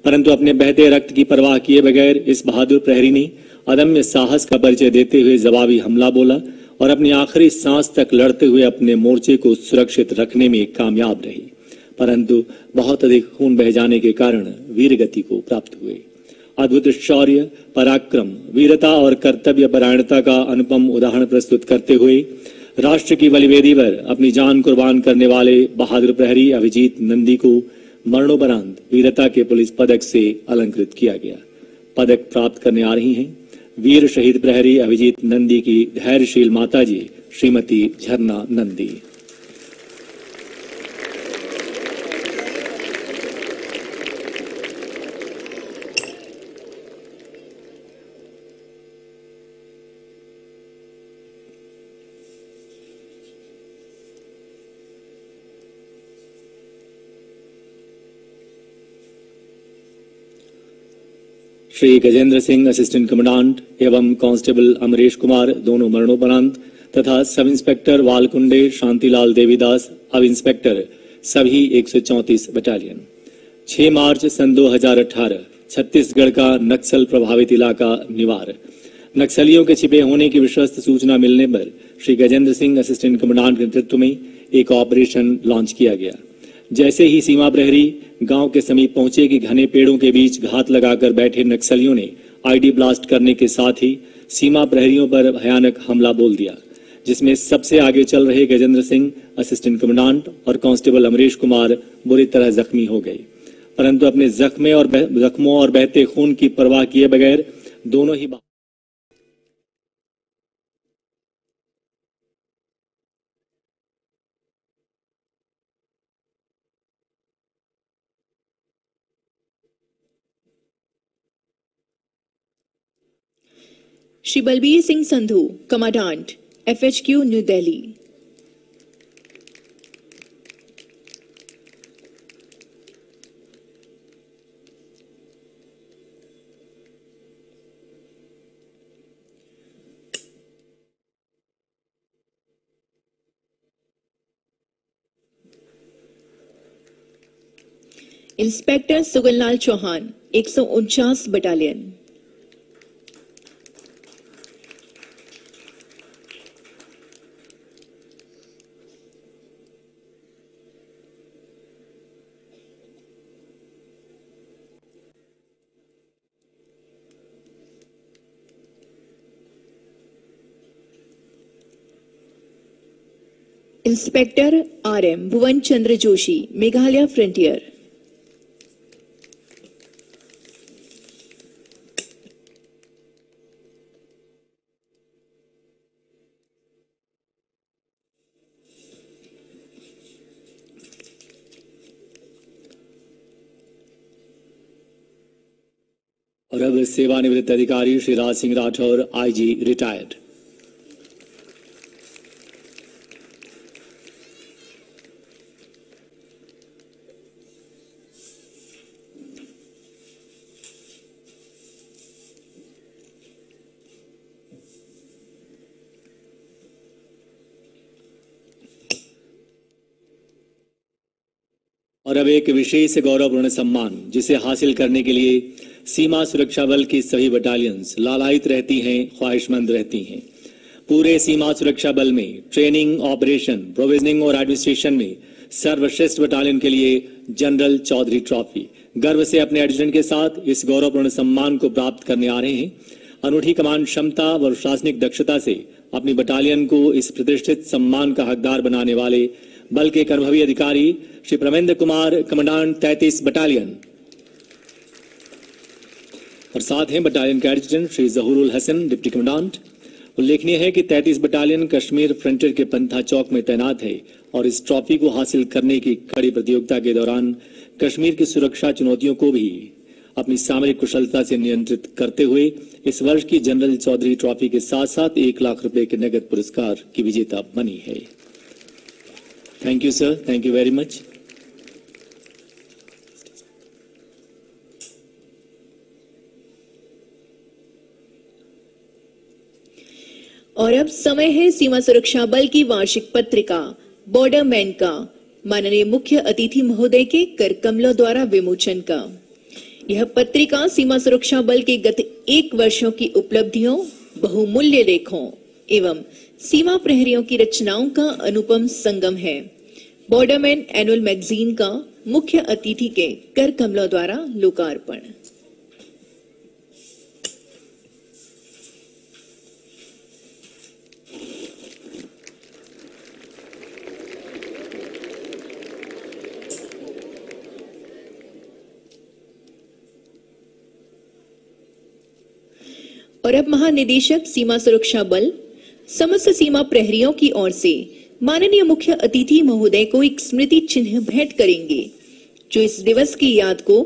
परंतु अपने बहते रक्त की परवाह किए बगैर इस बहादुर प्रहरी ने अदम्य साहस का परिचय देते हुए जवाबी हमला बोला और अपनी आखिरी सांस तक लड़ते हुए अपने मोर्चे को सुरक्षित रखने में कामयाब रही, परंतु बहुत अधिक खून बह जाने के कारण वीरगति को प्राप्त हुए। अद्भुत शौर्य, पराक्रम, वीरता और कर्तव्य परायणता का अनुपम उदाहरण प्रस्तुत करते हुए राष्ट्र की बलिवेदी पर अपनी जान कुर्बान करने वाले बहादुर प्रहरी अभिजीत नंदी को मरणोपरांत वीरता के पुलिस पदक से अलंकृत किया गया। पदक प्राप्त करने आ रही हैं वीर शहीद प्रहरी अभिजीत नंदी की धैर्यशील माताजी श्रीमती झरना नंदी। श्री गजेंद्र सिंह असिस्टेंट कमांडेंट एवं कांस्टेबल अमरेश कुमार दोनों मरणोपरांत तथा सब इंस्पेक्टर वालकुंडे शांतिलाल देवीदास अब इंस्पेक्टर सभी 134 बटालियन। 6 मार्च सन 2018 छत्तीसगढ़ का नक्सल प्रभावित इलाका निवार। नक्सलियों के छिपे होने की विश्वस्त सूचना मिलने पर श्री गजेंद्र सिंह असिस्टेंट कमांडेंट के नेतृत्व में एक ऑपरेशन लॉन्च किया गया। जैसे ही सीमा प्रहरी गांव के समीप पहुंचे कि घने पेड़ों के बीच घात लगाकर बैठे नक्सलियों ने आईडी ब्लास्ट करने के साथ ही सीमा प्रहरियों पर भयानक हमला बोल दिया, जिसमें सबसे आगे चल रहे गजेंद्र सिंह असिस्टेंट कमांडेंट और कांस्टेबल अमरेश कुमार बुरी तरह जख्मी हो गए, परंतु अपने जख्मों और बहते खून की परवाह किए बगैर दोनों ही Shri Balbir Singh Sandhu, commandant, FHQ, new Delhi. Inspector Suganlal Chauhan, 149 battalion. Inspector RM Bhuvan Chandra Joshi, Meghalaya frontier. और अब सेवानिवृत्त अधिकारी श्री राज सिंह राठौर, IG रिटायर्ड। और अब एक विशेष गौरवपूर्ण सम्मान जिसे हासिल करने के लिए सीमा सुरक्षा बल की सभी बटालियंस लालायित रहती हैं, ख्वाहिशमंद रहती हैं। पूरे सीमा सुरक्षा बल में ट्रेनिंग, ऑपरेशन, प्रोविजनिंग और एडमिनिस्ट्रेशन में सर्वश्रेष्ठ बटालियन के लिए जनरल चौधरी ट्रॉफी गर्व से अपने एडजुटेंट के साथ इस गौरवपूर्ण सम्मान को प्राप्त करने आ रहे हैं। अनूठी कमान क्षमता व प्रशासनिक दक्षता से अपनी बटालियन को इस प्रतिष्ठित सम्मान का हकदार बनाने वाले बल के एक अनुभवी अधिकारी श्री प्रमेंद्र कुमार, कमांडेंट 33 बटालियन, और साथ हैं बटालियन के adjutant Shri Zahurul Hasan, deputy commandant. उल्लेखनीय है कि 33 बटालियन कश्मीर फ्रंटियर के पंथा चौक में तैनात है और इस ट्रॉफी को हासिल करने की कड़ी प्रतियोगिता के दौरान कश्मीर की सुरक्षा चुनौतियों को भी अपनी सामरिक कुशलता से नियंत्रित करते हुए इस वर्ष की जनरल चौधरी ट्रॉफी के साथ साथ 1 लाख रुपए के नगद पुरस्कार की विजेता बनी है। Thank you, sir. Thank you very much. और अब समय है सीमा सुरक्षा बल की वार्षिक पत्रिका बॉर्डरमैन का माननीय मुख्य अतिथि महोदय के कर कमलों द्वारा विमोचन का। यह पत्रिका सीमा सुरक्षा बल के गत 1 वर्षों की उपलब्धियों, बहुमूल्य लेखों एवं सीमा प्रहरियों की रचनाओं का अनुपम संगम है। बॉर्डरमैन एनुअल मैगजीन का मुख्य अतिथि के कर कमलों द्वारा लोकार्पण। और अब महानिदेशक सीमा सुरक्षा बल समस्त सीमा प्रहरियों की ओर से माननीय मुख्य अतिथि महोदय को एक स्मृति चिन्ह भेंट करेंगे, जो इस दिवस की याद को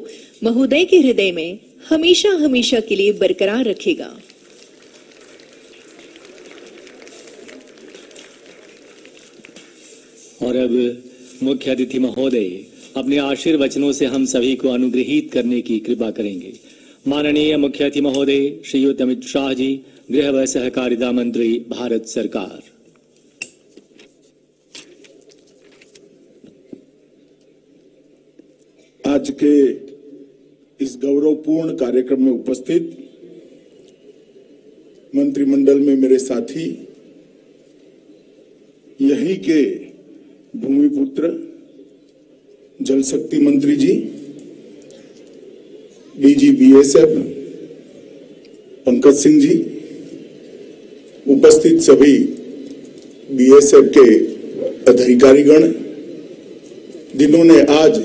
महोदय के हृदय में हमेशा हमेशा के लिए बरकरार रखेगा। और अब मुख्य अतिथि महोदय अपने आशीर्वचनों से हम सभी को अनुग्रहित करने की कृपा करेंगे। माननीय मुख्य अतिथि महोदय श्रीयुत अमित शाह जी, गृह व सहकारिता मंत्री, भारत सरकार। आज के इस गौरवपूर्ण कार्यक्रम में उपस्थित मंत्रिमंडल में मेरे साथी, यहीं के भूमिपुत्र जल शक्ति मंत्री जी, डीजी बीएसएफ पंकज सिंह जी, उपस्थित सभी बीएसएफ के अधिकारीगण, जिन्होंने आज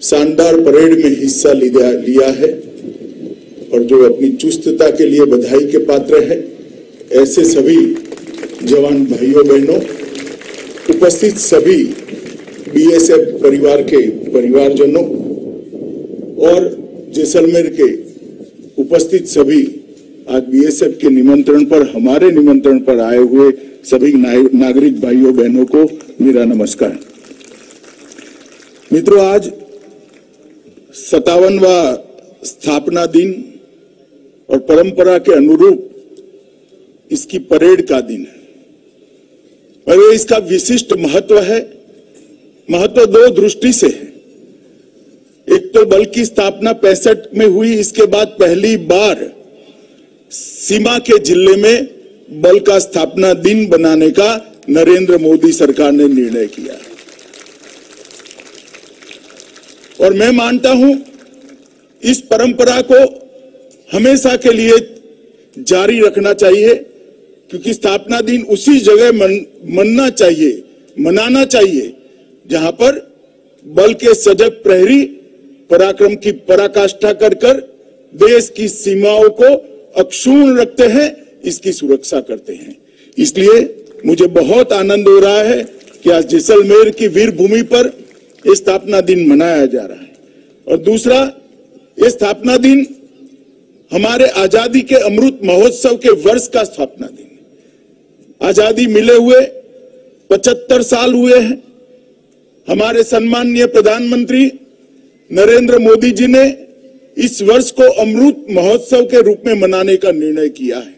शानदार परेड में हिस्सा लिया है और जो अपनी चुस्तता के लिए बधाई के पात्र है, ऐसे सभी जवान भाइयों बहनों, उपस्थित सभी बीएसएफ परिवार के परिवारजनों और जैसलमेर के उपस्थित सभी आज बीएसएफ के निमंत्रण पर, हमारे निमंत्रण पर आए हुए सभी नागरिक भाइयों बहनों को मेरा नमस्कार। मित्रों, आज 57वां स्थापना दिन और परंपरा के अनुरूप इसकी परेड का दिन है और इसका विशिष्ट महत्व है। महत्व 2 दृष्टि से है। एक तो बल की स्थापना 65 में हुई, इसके बाद पहली बार सीमा के जिले में बल का स्थापना दिन बनाने का नरेंद्र मोदी सरकार ने निर्णय किया और मैं मानता हूं इस परंपरा को हमेशा के लिए जारी रखना चाहिए, क्योंकि स्थापना दिन उसी जगह मनाना चाहिए जहां पर बल के सजग प्रहरी पराक्रम की पराकाष्ठा कर देश की सीमाओं को अक्षुण्ण रखते हैं, इसकी सुरक्षा करते हैं। इसलिए मुझे बहुत आनंद हो रहा है कि आज जैसलमेर की वीर भूमि पर यह स्थापना दिन मनाया जा रहा है। और दूसरा, ये स्थापना दिन हमारे आजादी के अमृत महोत्सव के वर्ष का स्थापना दिन है। आजादी मिले हुए 75 साल हुए हैं। हमारे सम्माननीय प्रधानमंत्री नरेंद्र मोदी जी ने इस वर्ष को अमृत महोत्सव के रूप में मनाने का निर्णय किया है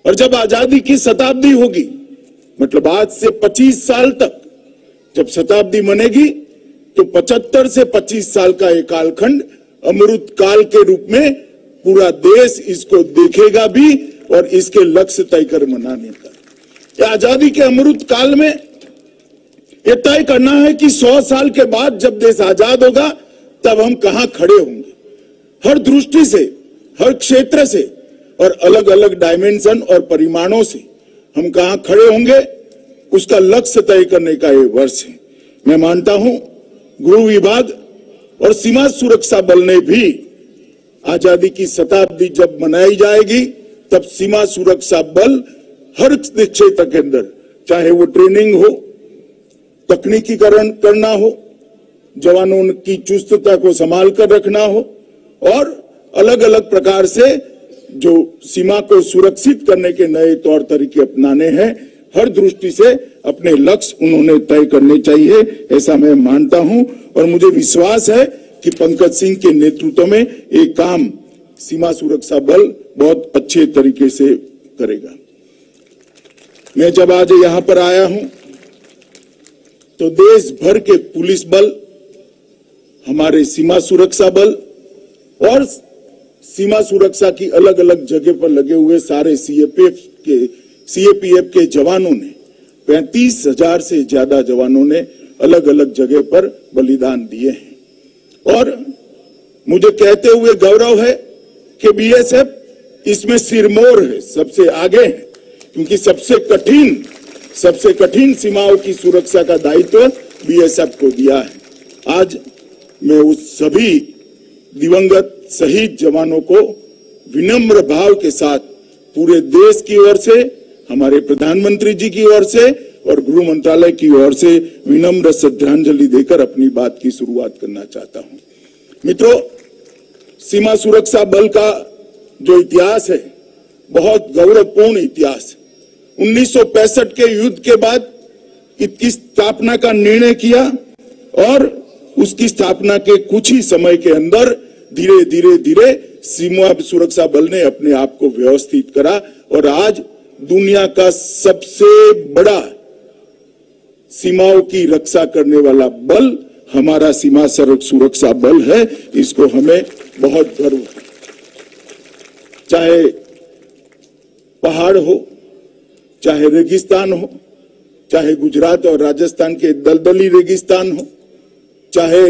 और जब आजादी की शताब्दी होगी, मतलब आज से 25 साल तक जब शताब्दी मनेगी, तो 75 से 25 साल का एक कालखंड अमृत काल के रूप में पूरा देश इसको देखेगा भी और इसके लक्ष्य तय कर मनाने का। आजादी के अमृत काल में यह तय करना है कि 100 साल के बाद जब देश आजाद होगा तब हम कहां खड़े होंगे, हर दृष्टि से, हर क्षेत्र से और अलग अलग डायमेंशन और परिमाणों से हम कहां खड़े होंगे, उसका लक्ष्य तय करने का ये वर्ष है। मैं मानता हूं गृह विभाग और सीमा सुरक्षा बल ने भी आजादी की शताब्दी जब मनाई जाएगी तब सीमा सुरक्षा बल हर क्षेत्र के अंदर, चाहे वो ट्रेनिंग हो, तकनीकीकरण करना हो, जवानों की चुस्तता को संभाल कर रखना हो और अलग अलग प्रकार से जो सीमा को सुरक्षित करने के नए तौर तरीके अपनाने हैं, हर दृष्टि से अपने लक्ष्य उन्होंने तय करने चाहिए, ऐसा मैं मानता हूं। और मुझे विश्वास है कि पंकज सिंह के नेतृत्व में एक काम सीमा सुरक्षा बल बहुत अच्छे तरीके से करेगा। मैं जब आज यहां पर आया हूं तो देश भर के पुलिस बल, हमारे सीमा सुरक्षा बल और सीमा सुरक्षा की अलग अलग जगह पर लगे हुए सारे सीएपीएफ के जवानों ने 35,000 से ज्यादा जवानों ने अलग अलग जगह पर बलिदान दिए हैं। और मुझे कहते हुए गौरव है कि बीएसएफ इसमें सिरमौर है, सबसे आगे है, क्योंकि सबसे कठिन सीमाओं की सुरक्षा का दायित्व बीएसएफ को दिया है। आज मैं उस सभी दिवंगत शहीद जवानों को विनम्र भाव के साथ पूरे देश की ओर से, हमारे प्रधानमंत्री जी की ओर से और गृह मंत्रालय की ओर से विनम्र श्रद्धांजलि देकर अपनी बात की शुरुआत करना चाहता हूं। मित्रों, सीमा सुरक्षा बल का जो इतिहास है बहुत गौरवपूर्ण इतिहास। 1965 के युद्ध के बाद इसकी स्थापना का निर्णय किया और उसकी स्थापना के कुछ ही समय के अंदर धीरे धीरे सीमा सुरक्षा बल ने अपने आप को व्यवस्थित करा और आज दुनिया का सबसे बड़ा सीमाओं की रक्षा करने वाला बल हमारा सीमा सुरक्षा बल है। इसको हमें बहुत गर्व है। चाहे पहाड़ हो, चाहे रेगिस्तान हो, चाहे गुजरात और राजस्थान के दलदली रेगिस्तान हो, चाहे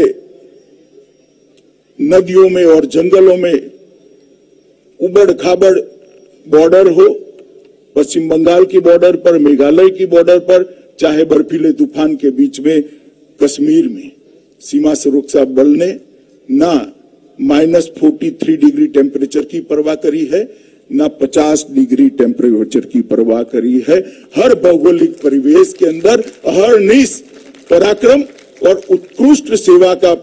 नदियों में और जंगलों में उबड़ खाबड़ बॉर्डर हो, पश्चिम बंगाल की बॉर्डर पर, मेघालय की बॉर्डर पर, चाहे बर्फीले तूफान के बीच में कश्मीर में, सीमा सुरक्षा बल ने ना -43 डिग्री टेम्परेचर की परवाह करी है, ना 50 डिग्री टेम्परेचर की परवाह करी है। हर भौगोलिक परिवेश के अंदर अहर्निश पराक्रम और उत्कृष्ट सेवा का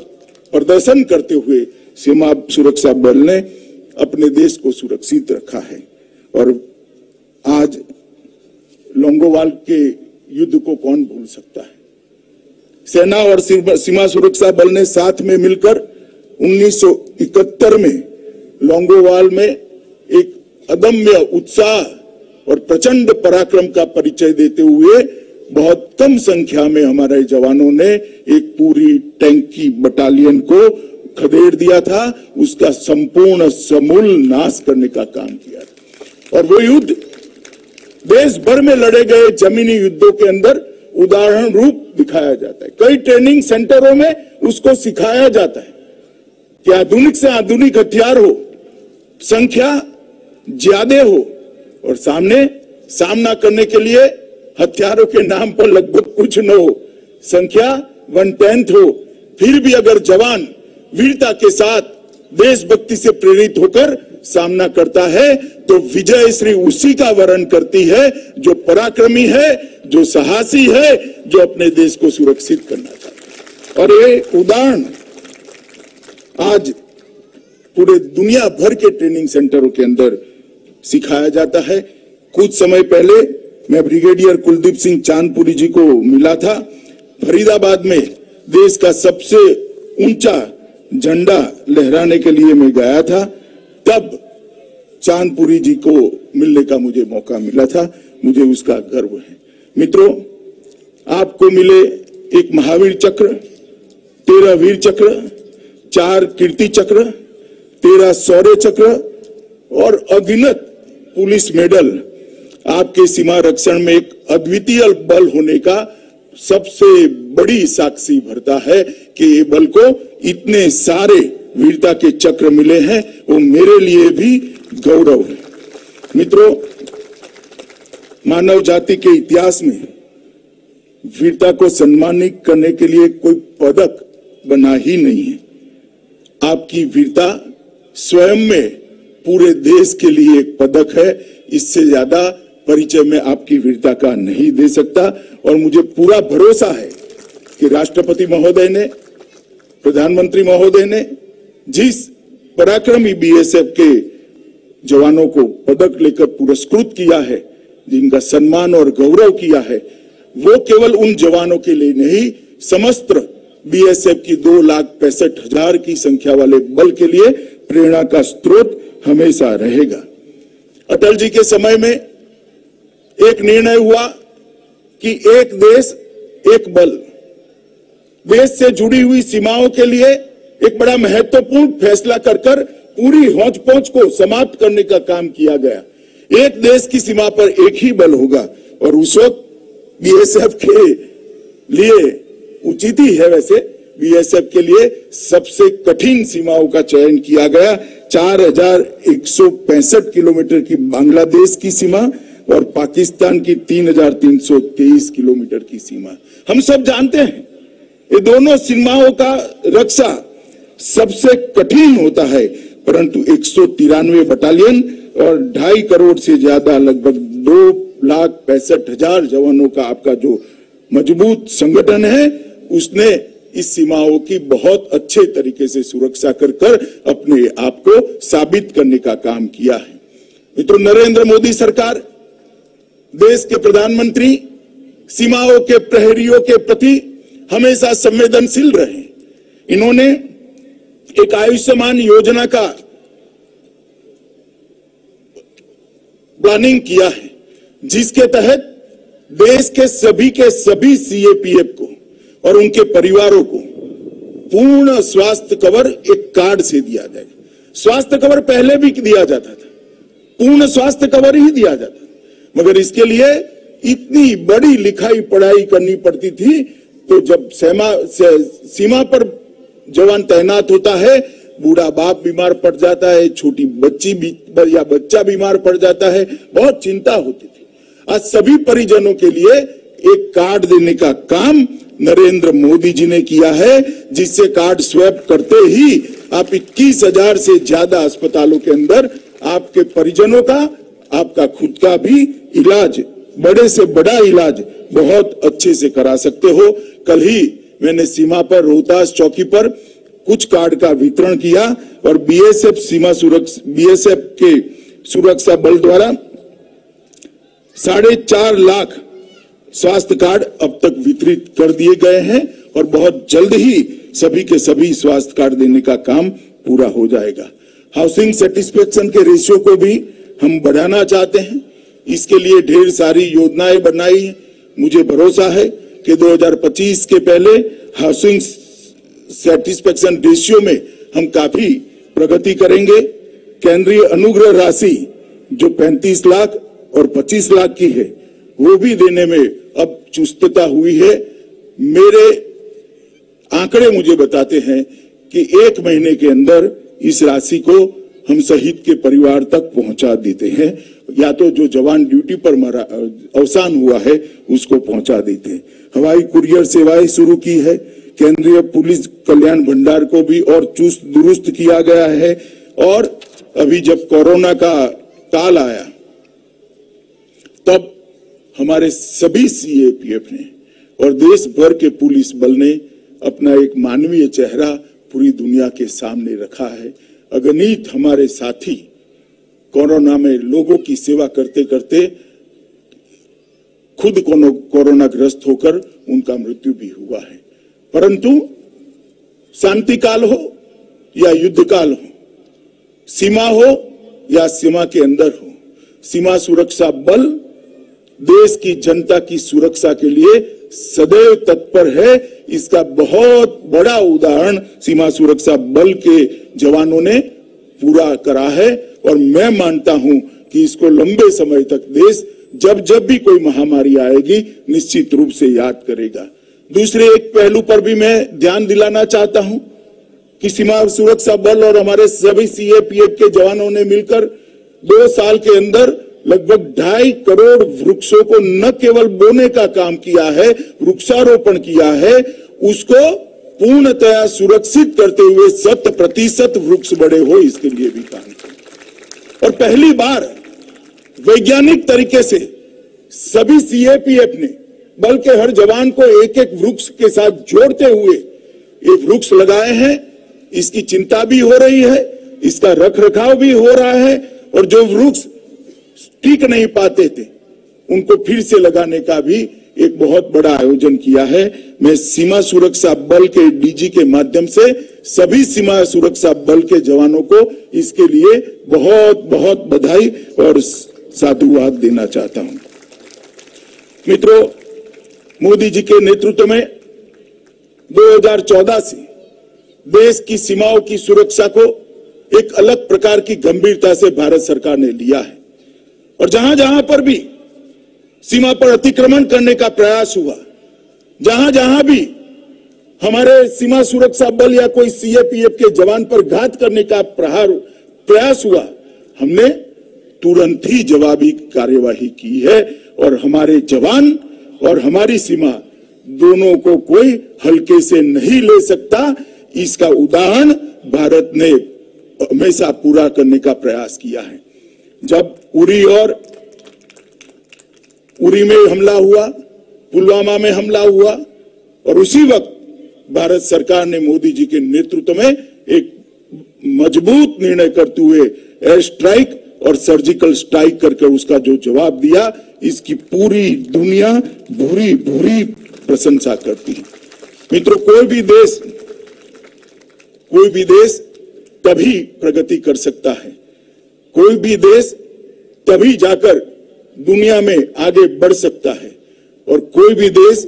प्रदर्शन करते हुए सीमा सुरक्षा बल ने अपने देश को सुरक्षित रखा है। और आज लोंगोवाल के युद्ध को कौन भूल सकता है। सेना और सीमा सुरक्षा बल ने साथ में मिलकर 1971 में लोंगोवाल में एक अदम्य उत्साह और प्रचंड पराक्रम का परिचय देते हुए बहुत कम संख्या में हमारे जवानों ने एक पूरी टैंक की बटालियन को खदेड़ दिया था, उसका संपूर्ण समूल नाश करने का काम किया था। और वो युद्ध देश भर में लड़े गए जमीनी युद्धों के अंदर उदाहरण रूप दिखाया जाता है। कई ट्रेनिंग सेंटरों में उसको सिखाया जाता है कि आधुनिक से आधुनिक हथियार हो, संख्या ज्यादा हो और सामना करने के लिए हथियारों के नाम पर लगभग कुछ न हो, संख्या 1/10 हो, फिर भी अगर जवान वीरता के साथ देशभक्ति से प्रेरित होकर सामना करता है तो विजय श्री उसी का वर्ण करती है जो पराक्रमी है, जो साहसी है, जो अपने देश को सुरक्षित करना चाहता है। और ये उदाहरण आज पूरे दुनिया भर के ट्रेनिंग सेंटरों के अंदर सिखाया जाता है। कुछ समय पहले मैं ब्रिगेडियर कुलदीप सिंह चांदपुरी जी को मिला था। फरीदाबाद में देश का सबसे ऊंचा झंडा लहराने के लिए मैं गया था, तब चांदपुरी जी को मिलने का मुझे मौका मिला था। मुझे उसका गर्व है। मित्रों, आपको मिले एक महावीर चक्र, 13 वीर चक्र, 4 कीर्ति चक्र, 13 शौर्य चक्र और अगिनत पुलिस मेडल आपके सीमा रक्षण में एक अद्वितीय बल होने का सबसे बड़ी साक्षी भरता है कि ये बल को इतने सारे वीरता के चक्र मिले हैं, वो मेरे लिए भी गौरव है। मित्रों, मानव जाति के इतिहास में वीरता को सम्मानित करने के लिए कोई पदक बना ही नहीं है। आपकी वीरता स्वयं में पूरे देश के लिए एक पदक है। इससे ज्यादा परिचय में आपकी वीरता का नहीं दे सकता। और मुझे पूरा भरोसा है कि राष्ट्रपति महोदय ने, प्रधानमंत्री महोदय ने जिस पराक्रमी बीएसएफ के जवानों को पदक लेकर पुरस्कृत किया है, जिनका सम्मान और गौरव किया है, वो केवल उन जवानों के लिए नहीं, समस्त बीएसएफ की 2,65,000 की संख्या वाले बल के लिए प्रेरणा का स्रोत हमेशा रहेगा। अटल जी के समय में एक निर्णय हुआ कि एक देश एक बल, देश से जुड़ी हुई सीमाओं के लिए एक बड़ा महत्वपूर्ण फैसला कर पूरी हौच पौच को समाप्त करने का काम किया गया। एक देश की सीमा पर एक ही बल होगा और उस वक्त बीएसएफ के लिए उचित ही है, वैसे बीएसएफ के लिए सबसे कठिन सीमाओं का चयन किया गया। 4,165 किलोमीटर की बांग्लादेश की सीमा और पाकिस्तान की 3,323 किलोमीटर की सीमा। हम सब जानते हैं ये दोनों सीमाओं का रक्षा सबसे कठिन होता है, परंतु 193 बटालियन और 2.5 करोड़ से ज्यादा लगभग 2,65,000 जवानों का आपका जो मजबूत संगठन है, उसने इस सीमाओं की बहुत अच्छे तरीके से सुरक्षा कर अपने आप को साबित करने का काम किया है। मित्रों, नरेंद्र मोदी सरकार, देश के प्रधानमंत्री सीमाओं के प्रहरियों के प्रति हमेशा संवेदनशील रहे। इन्होंने एक आयुष्मान योजना का प्लानिंग किया है, जिसके तहत देश के सभी सीएपीएफ को और उनके परिवारों को पूर्ण स्वास्थ्य कवर एक कार्ड से दिया जाएगा। स्वास्थ्य कवर पहले भी दिया जाता था, पूर्ण स्वास्थ्य कवर ही दिया जाता था, मगर इसके लिए इतनी बड़ी लिखाई पढ़ाई करनी पड़ती थी। तो जब सीमा पर जवान तैनात होता है, बूढ़ा बाप बीमार पड़ जाता है, छोटी बच्ची या बच्चा बीमार पड़ जाता है, बहुत चिंता होती थी। आज सभी परिजनों के लिए एक कार्ड देने का काम नरेंद्र मोदी जी ने किया है, जिससे कार्ड स्वैप करते ही आप 21,000 से ज्यादा अस्पतालों के अंदर आपके परिजनों का, आपका खुद का भी इलाज, बड़े से बड़ा इलाज बहुत अच्छे से करा सकते हो। कल ही मैंने सीमा पर रोहतास चौकी पर कुछ कार्ड का वितरण किया और बीएसएफ के सुरक्षा बल द्वारा 4.5 लाख स्वास्थ्य कार्ड अब तक वितरित कर दिए गए हैं और बहुत जल्द ही सभी के सभी स्वास्थ्य कार्ड देने का काम पूरा हो जाएगा। हाउसिंग सेटिस्फेक्शन के रेशियो को भी हम बढ़ाना चाहते हैं, इसके लिए ढेर सारी योजनाएं बनाई हैं। मुझे भरोसा है कि 2025 के पहले हाउसिंग सेटिस्फेक्शन रेशियो में हम काफी प्रगति करेंगे। केंद्रीय अनुग्रह राशि जो 35 लाख और 25 लाख की है, वो भी देने में अब चुस्तता हुई है। मेरे आंकड़े मुझे बताते हैं कि 1 महीने के अंदर इस राशि को हम शहीद के परिवार तक पहुंचा देते हैं, या तो जो जवान ड्यूटी पर अवसान हुआ है उसको पहुंचा देते हैं। हवाई कुरियर सेवाएं शुरू की है। केंद्रीय पुलिस कल्याण भंडार को भी और चुस्त दुरुस्त किया गया है। और अभी जब कोरोना का काल आया, तब हमारे सभी सीएपीएफ ने और देश भर के पुलिस बल ने अपना एक मानवीय चेहरा पूरी दुनिया के सामने रखा है। अगणित हमारे साथी कोरोना में लोगों की सेवा करते करते खुद कोरोना ग्रस्त होकर उनका मृत्यु भी हुआ है। परंतु शांति काल हो या युद्ध काल हो, सीमा हो या सीमा के अंदर हो, सीमा सुरक्षा बल देश की जनता की सुरक्षा के लिए सदैव तत्पर है। इसका बहुत बड़ा उदाहरण सीमा सुरक्षा बल के जवानों ने पूरा करा है और मैं मानता हूं कि इसको लंबे समय तक देश जब भी कोई महामारी आएगी निश्चित रूप से याद करेगा। दूसरे एक पहलू पर भी मैं ध्यान दिलाना चाहता हूं कि सीमा सुरक्षा बल और हमारे सभी सीएपीएफ के जवानों ने मिलकर 2 साल के अंदर लगभग 2.5 करोड़ वृक्षों को न केवल बोने का काम किया है, वृक्षारोपण किया है, उसको पूर्णतया सुरक्षित करते हुए 100% वृक्ष बड़े हो, इसके लिए भी काम किया। और पहली बार वैज्ञानिक तरीके से सभी सीएपीएफ ने बल के हर जवान को एक एक वृक्ष के साथ जोड़ते हुए ये वृक्ष लगाए हैं। इसकी चिंता भी हो रही है, इसका रखरखाव भी हो रहा है और जो वृक्ष टिक नहीं पाते थे उनको फिर से लगाने का भी एक बहुत बड़ा आयोजन किया है। मैं सीमा सुरक्षा बल के डीजी के माध्यम से सभी सीमा सुरक्षा बल के जवानों को इसके लिए बहुत बहुत बधाई और साधुवाद देना चाहता हूं। मित्रों, मोदी जी के नेतृत्व में 2014 से देश की सीमाओं की सुरक्षा को एक अलग प्रकार की गंभीरता से भारत सरकार ने लिया है और जहां जहां पर भी सीमा पर अतिक्रमण करने का प्रयास हुआ, जहां जहां भी हमारे सीमा सुरक्षा बल या कोई सीएपीएफ के जवान पर घात करने का प्रयास हुआ, हमने तुरंत ही जवाबी कार्यवाही की है और हमारे जवान और हमारी सीमा दोनों को कोई हल्के से नहीं ले सकता। इसका उदाहरण भारत ने हमेशा पूरा करने का प्रयास किया है। जब उरी में हमला हुआ, पुलवामा में हमला हुआ और उसी वक्त भारत सरकार ने मोदी जी के नेतृत्व में एक मजबूत निर्णय करते हुए एयर स्ट्राइक और सर्जिकल स्ट्राइक करके उसका जो जवाब दिया, इसकी पूरी दुनिया भूरी भूरी प्रशंसा करती है। मित्रों, कोई भी देश तभी प्रगति कर सकता है, कोई भी देश तभी जाकर दुनिया में आगे बढ़ सकता है और कोई भी देश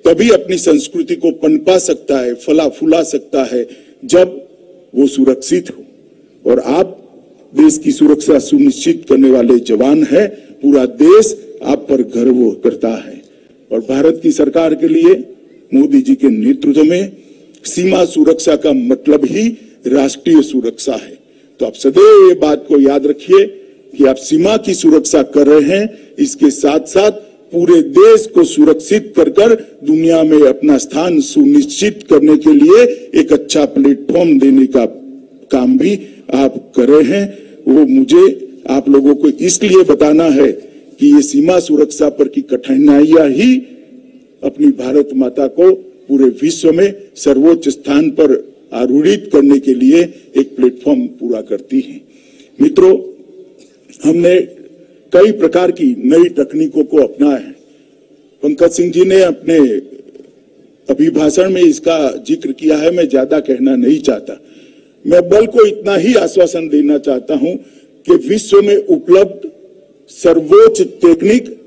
तभी अपनी संस्कृति को पनपा सकता है, फला फूला सकता है जब वो सुरक्षित हो। और आप देश की सुरक्षा सुनिश्चित करने वाले जवान हैं, पूरा देश आप पर गर्व करता है। और भारत की सरकार के लिए मोदी जी के नेतृत्व में सीमा सुरक्षा का मतलब ही राष्ट्रीय सुरक्षा है। तो आप सदैव ये बात को याद रखिए कि आप सीमा की सुरक्षा कर रहे हैं, इसके साथ साथ पूरे देश को सुरक्षित कर दुनिया में अपना स्थान सुनिश्चित करने के लिए एक अच्छा प्लेटफॉर्म देने का काम भी आप कर रहे हैं। वो मुझे आप लोगों को इसलिए बताना है कि ये सीमा सुरक्षा पर की कठिनाइयां ही अपनी भारत माता को पूरे विश्व में सर्वोच्च स्थान पर आरूढ़ित करने के लिए एक प्लेटफॉर्म पूरा करती है। मित्रों, हमने कई प्रकार की नई तकनीकों को अपनाया है। पंकज सिंह जी ने अपने अभिभाषण में इसका जिक्र किया है, मैं ज्यादा कहना नहीं चाहता। मैं बल को इतना ही आश्वासन देना चाहता हूं कि विश्व में उपलब्ध सर्वोच्च तकनीक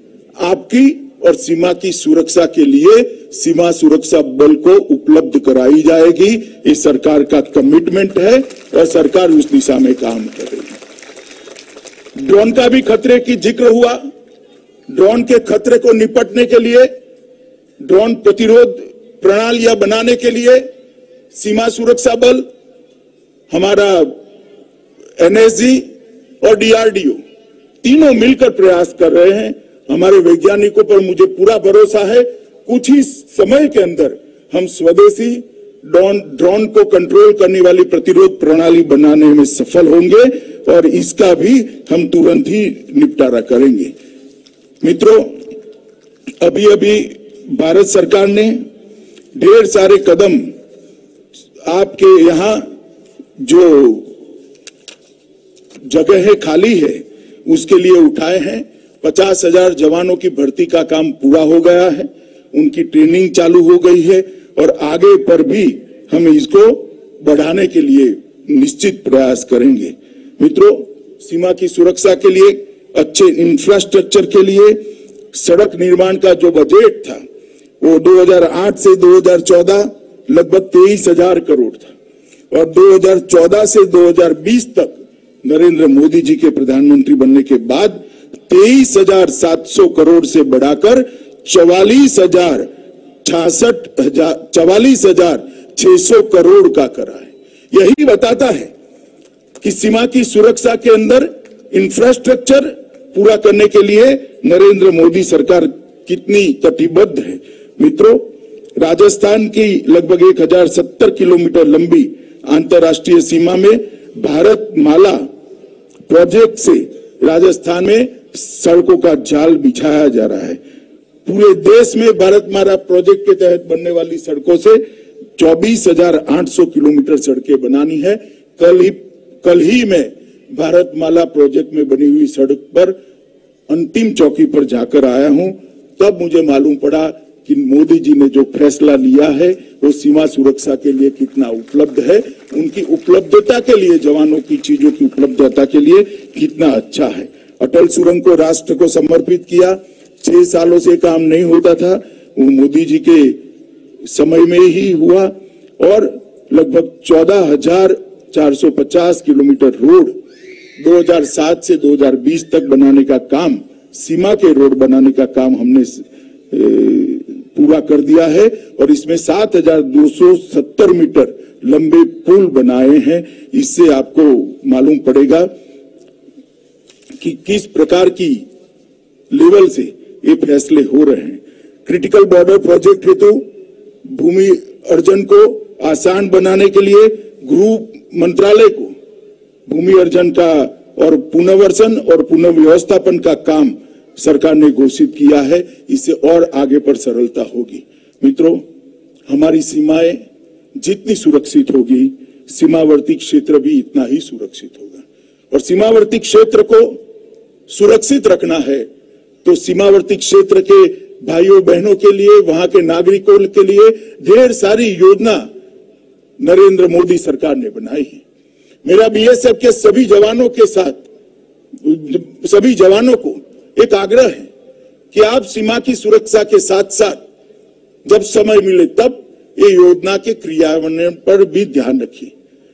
आपकी और सीमा की सुरक्षा के लिए सीमा सुरक्षा बल को उपलब्ध कराई जाएगी। इस सरकार का कमिटमेंट है और सरकार उस दिशा में काम करेगी। ड्रोन का भी खतरे की जिक्र हुआ। ड्रोन के खतरे को निपटने के लिए, ड्रोन प्रतिरोध प्रणालियां बनाने के लिए सीमा सुरक्षा बल, हमारा एनएसजी और डीआरडीओ तीनों मिलकर प्रयास कर रहे हैं। हमारे वैज्ञानिकों पर मुझे पूरा भरोसा है, कुछ ही समय के अंदर हम स्वदेशी ड्रोन को कंट्रोल करने वाली प्रतिरोध प्रणाली बनाने में सफल होंगे और इसका भी हम तुरंत ही निपटारा करेंगे। मित्रों, अभी अभी भारत सरकार ने ढेर सारे कदम आपके यहां जो जगह खाली है उसके लिए उठाए हैं। 50,000 जवानों की भर्ती का काम पूरा हो गया है, उनकी ट्रेनिंग चालू हो गई है और आगे पर भी हम इसको बढ़ाने के लिए निश्चित प्रयास करेंगे। मित्रों, सीमा की सुरक्षा के लिए, अच्छे इंफ्रास्ट्रक्चर के लिए सड़क निर्माण का जो बजट था वो 2008 से 2014 लगभग 23,000 करोड़ था और 2014 से 2020 तक नरेंद्र मोदी जी के प्रधानमंत्री बनने के बाद 23,700 करोड़ से बढ़ाकर 44,600 करोड़ का करा है। यही बताता है कि सीमा की सुरक्षा के अंदर इंफ्रास्ट्रक्चर पूरा करने के लिए नरेंद्र मोदी सरकार कितनी कटिबद्ध है। मित्रों, राजस्थान की लगभग 1070 किलोमीटर लंबी अंतर्राष्ट्रीय सीमा में भारत माला प्रोजेक्ट से राजस्थान में सड़कों का जाल बिछाया जा रहा है। पूरे देश में भारत माला प्रोजेक्ट के तहत बनने वाली सड़कों से 24,800 किलोमीटर सड़कें बनानी है। कल ही में भारत माला प्रोजेक्ट में बनी हुई सड़क पर अंतिम चौकी पर जाकर आया हूं, तब मुझे मालूम पड़ा कि मोदी जी ने जो फैसला लिया है वो सीमा सुरक्षा के लिए कितना उपलब्ध है, उनकी उपलब्धता के लिए, जवानों की चीजों की उपलब्धता के लिए कितना अच्छा है। अटल सुरंग को राष्ट्र को समर्पित किया, 6 सालों से काम नहीं होता था, वो मोदी जी के समय में ही हुआ और लगभग 14,450 किलोमीटर रोड 2007 से 2020 तक बनाने का काम, सीमा के रोड बनाने का काम हमने पूरा कर दिया है और इसमें 7,270 मीटर लंबे पुल बनाए हैं। इससे आपको मालूम पड़ेगा कि किस प्रकार की लेवल से ये फैसले हो रहे हैं। क्रिटिकल बॉर्डर प्रोजेक्ट हेतु भूमि अर्जन को आसान बनाने के लिए गृह मंत्रालय को भूमि अर्जन का और पुनर्वसन और पुनर्व्यवस्थापन का काम सरकार ने घोषित किया है। इससे और आगे पर सरलता होगी। मित्रों, हमारी सीमाएं जितनी सुरक्षित होगी, सीमावर्ती क्षेत्र भी इतना ही सुरक्षित होगा। और सीमावर्ती क्षेत्र को सुरक्षित रखना है तो सीमावर्ती क्षेत्र के भाइयों बहनों के लिए, वहां के नागरिकों के लिए ढेर सारी योजना नरेंद्र मोदी सरकार ने बनाई है। मेरा बीएसएफ के सभी जवानों के साथ, सभी जवानों को एक आग्रह है कि आप सीमा की सुरक्षा के साथ साथ जब समय मिले तब ये योजना के क्रियान्वयन पर भी ध्यान रखिए।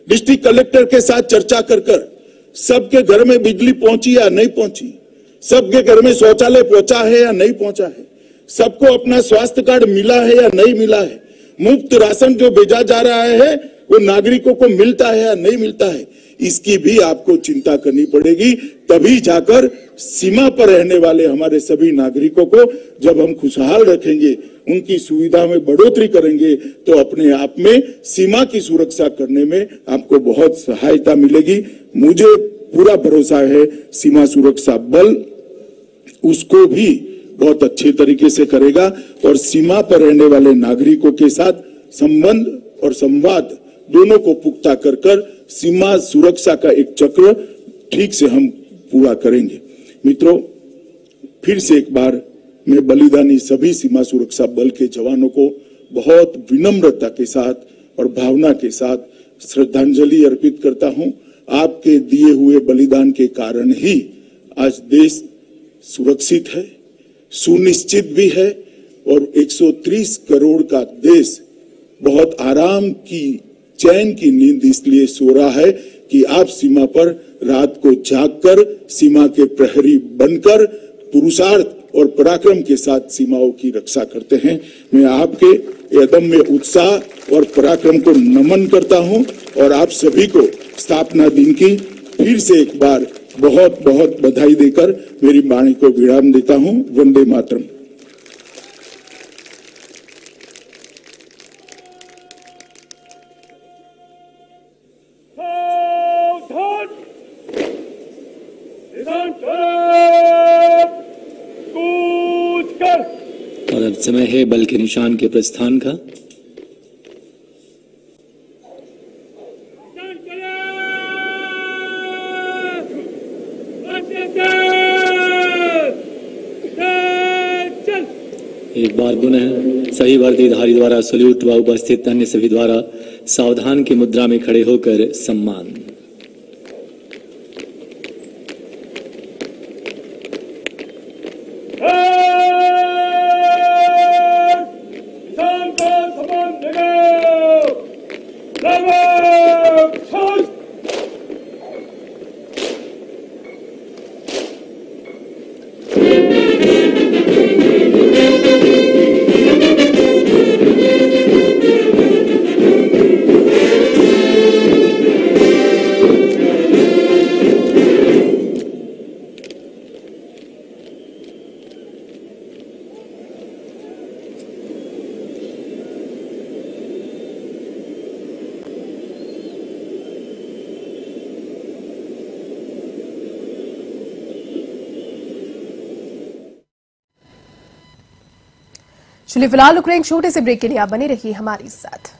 डिस्ट्रिक्ट कलेक्टर के साथ चर्चा कर सबके घर में बिजली पहुंची या नहीं पहुंची, सबके घर में शौचालय पहुंचा है या नहीं पहुंचा है, सबको अपना स्वास्थ्य कार्ड मिला है या नहीं मिला है, मुफ्त राशन जो भेजा जा रहा है वो नागरिकों को मिलता है या नहीं मिलता है, इसकी भी आपको चिंता करनी पड़ेगी। तभी जाकर सीमा पर रहने वाले हमारे सभी नागरिकों को जब हम खुशहाल रखेंगे, उनकी सुविधा में बढ़ोतरी करेंगे, तो अपने आप में सीमा की सुरक्षा करने में आपको बहुत सहायता मिलेगी। मुझे पूरा भरोसा है सीमा सुरक्षा बल उसको भी बहुत अच्छे तरीके से करेगा और सीमा पर रहने वाले नागरिकों के साथ संबंध और संवाद दोनों को पुख्ता कर सीमा सुरक्षा का एक चक्र ठीक से हम पूरा करेंगे। मित्रों, फिर से एक बार मैं बलिदानी सभी सीमा सुरक्षा बल के जवानों को बहुत विनम्रता के साथ और भावना के साथ श्रद्धांजलि अर्पित करता हूं। आपके दिए हुए बलिदान के कारण ही आज देश सुरक्षित है, सुनिश्चित भी है और 130 करोड़ का देश बहुत आराम की, चैन की नींद इसलिए सो रहा है कि आप सीमा पर रात को जागकर सीमा के प्रहरी बनकर पुरुषार्थ और पराक्रम के साथ सीमाओं की रक्षा करते हैं। मैं आपके अदम्य उत्साह और पराक्रम को नमन करता हूं और आप सभी को स्थापना दिन की फिर से एक बार बहुत बहुत बधाई देकर मेरी वाणी को विराम देता हूं। वंदे मातरम। और अब समय है बल के निशान के प्रस्थान का। एक बार पुनः सभी वर्दीधारी द्वारा सल्यूट व उपस्थित अन्य सभी द्वारा सावधान की मुद्रा में खड़े होकर सम्मान। चलिए फिलहाल रुक रहे हैं छोटे से ब्रेक के लिए, आप बने रहिए हमारे साथ।